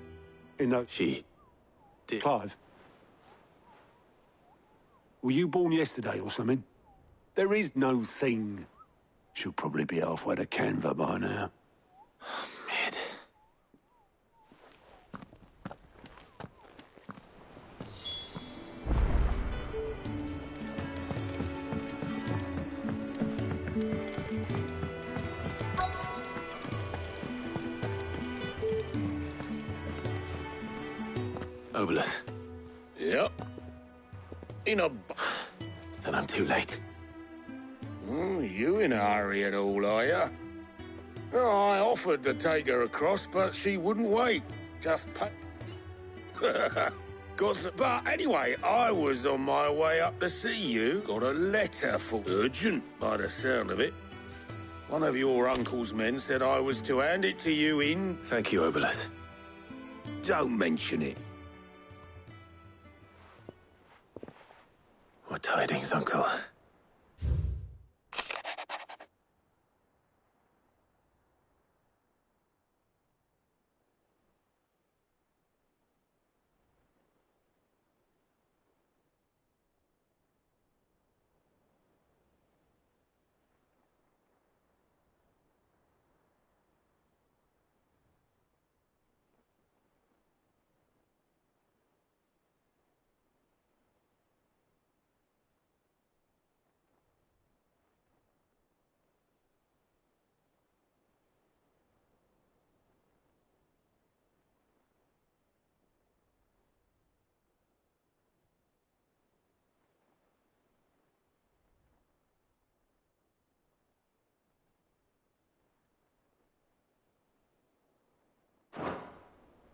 In that... She did. Clive? Were you born yesterday or something? There is no thing. She'll probably be halfway to Canva by now. Mid. Obeleth. Yep. In a... Then I'm too late. You in a hurry at all, are you? Oh, I offered to take her across, but she wouldn't wait. Just pay... But anyway, I was on my way up to see you. Got a letter for urgent, by the sound of it. One of your uncle's men said I was to hand it to you in... Thank you, Obeleth. Don't mention it. What tidings, Uncle?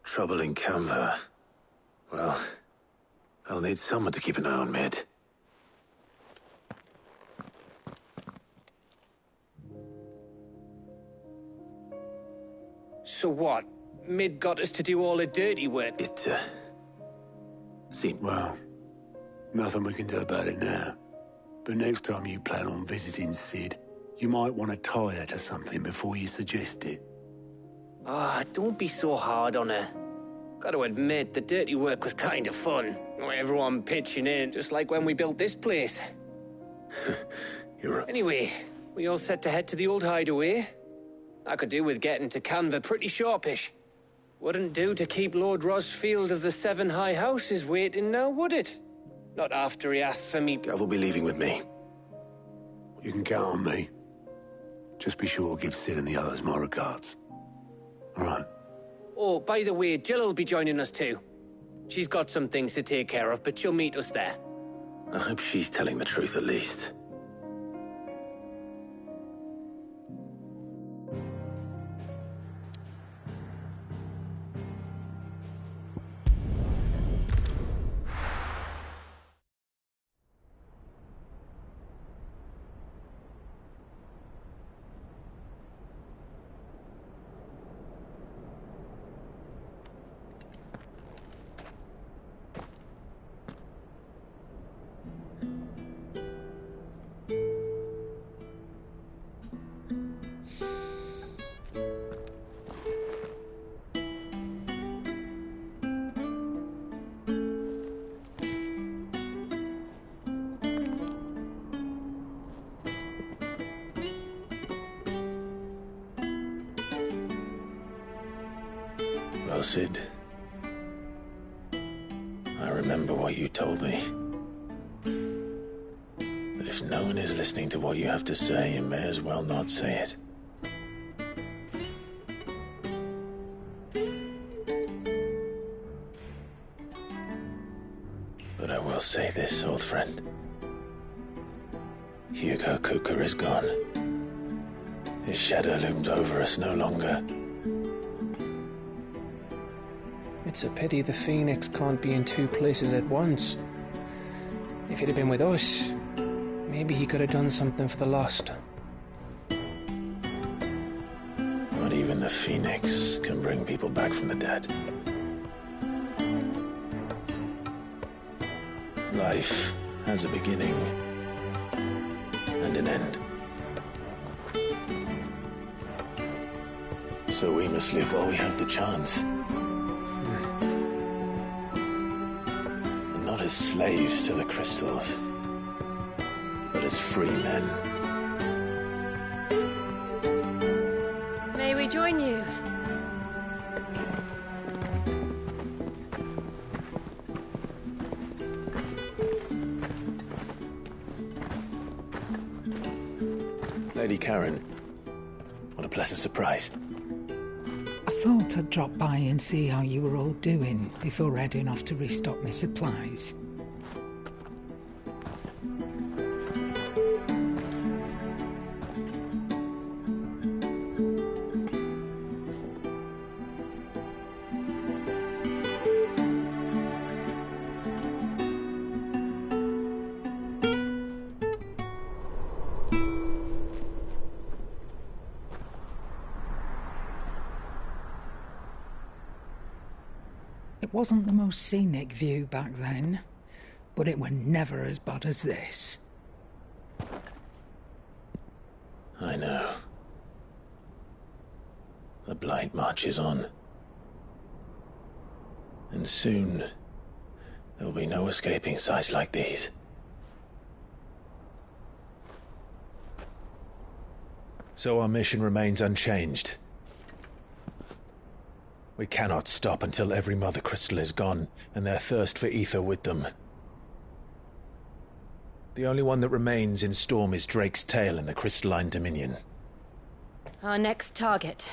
Trouble in Canva. Well, I'll need someone to keep an eye on Mid. So what? Mid got us to do all the dirty work? It, seemed... Well, nothing we can do about it now. But next time you plan on visiting Sid, you might want to tie her to something before you suggest it. Ah, don't be so hard on her. Got to admit, the dirty work was kind of fun. Everyone pitching in, just like when we built this place. You're right. Anyway, we all set to head to the old hideaway. I could do with getting to Canva pretty sharpish. Wouldn't do to keep Lord Rosfield of the Seven High Houses waiting now, would it? Not after he asked for me. Gav will be leaving with me. You can count on me. Just be sure to give Sid and the others my regards. All right. Oh, by the way, Jill will be joining us too. She's got some things to take care of, but she'll meet us there. I hope she's telling the truth at least. Well, Sid, I remember what you told me. But if no one is listening to what you have to say, you may as well not say it. But I will say this, old friend. Hugo Cooker is gone. His shadow looms over us no longer. It's a pity the Phoenix can't be in two places at once. If he'd have been with us, maybe he could have done something for the lost. Not even the Phoenix can bring people back from the dead. Life has a beginning and an end. So we must live while we have the chance. And not as slaves to the crystals, but as free men. May we join you? Lady Karen, what a pleasant surprise. I thought I'd drop by and see how you were all doing before heading off to restock my supplies. It wasn't the most scenic view back then, but it were never as bad as this. I know. The Blight marches on. And soon, there'll be no escaping sights like these. So our mission remains unchanged. We cannot stop until every Mother Crystal is gone, and their thirst for ether with them. The only one that remains in Storm is Drake's Tail in the Crystalline Dominion. Our next target.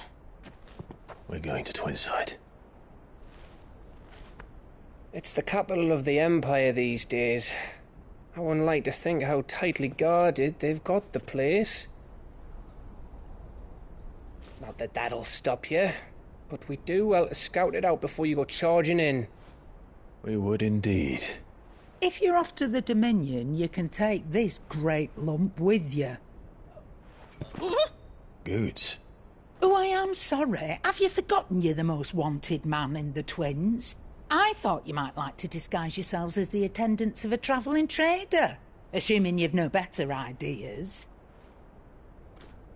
We're going to Twinside. It's the capital of the Empire these days. I wouldn't like to think how tightly guarded they've got the place. Not that that'll stop you, but we do well to scout it out before you go charging in. We would indeed. If you're off to the Dominion, you can take this great lump with you. Goods. Oh, I am sorry. Have you forgotten you're the most wanted man in the Twins? I thought you might like to disguise yourselves as the attendants of a travelling trader, assuming you've no better ideas.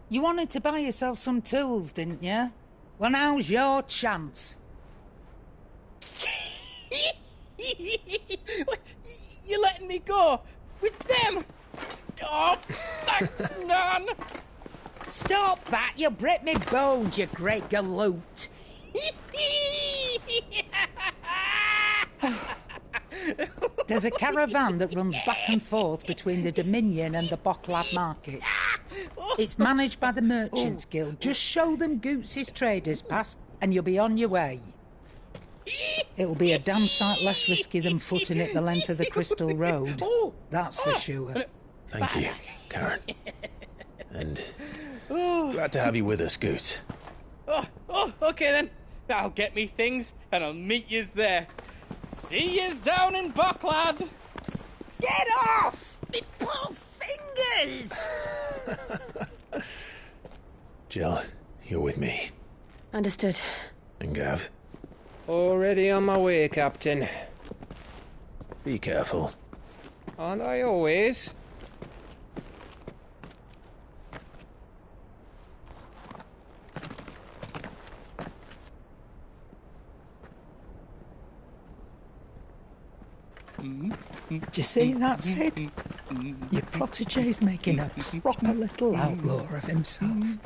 You wanted to buy yourself some tools, didn't you? Well, now's your chance. You're letting me go with them? Oh, thanks, Nan. Stop that! You'll break me bones, you great galoot. There's a caravan that runs back and forth between the Dominion and the Bocklad markets. It's managed by the Merchants Guild. Just show them Goots' traders pass and you'll be on your way. It'll be a damn sight less risky than footing it the length of the Crystal Road. That's for sure. Thank you, Karen. And glad to have you with us, Goots. Okay then. I'll get me things and I'll meet yous there. See yous down in Bocklad. Get off! Me poor fingers! Jill, you're with me. Understood. And Gav? Already on my way, Captain. Be careful. Aren't I always? Do you see that, Sid? Your protege's making a proper little outlaw of himself.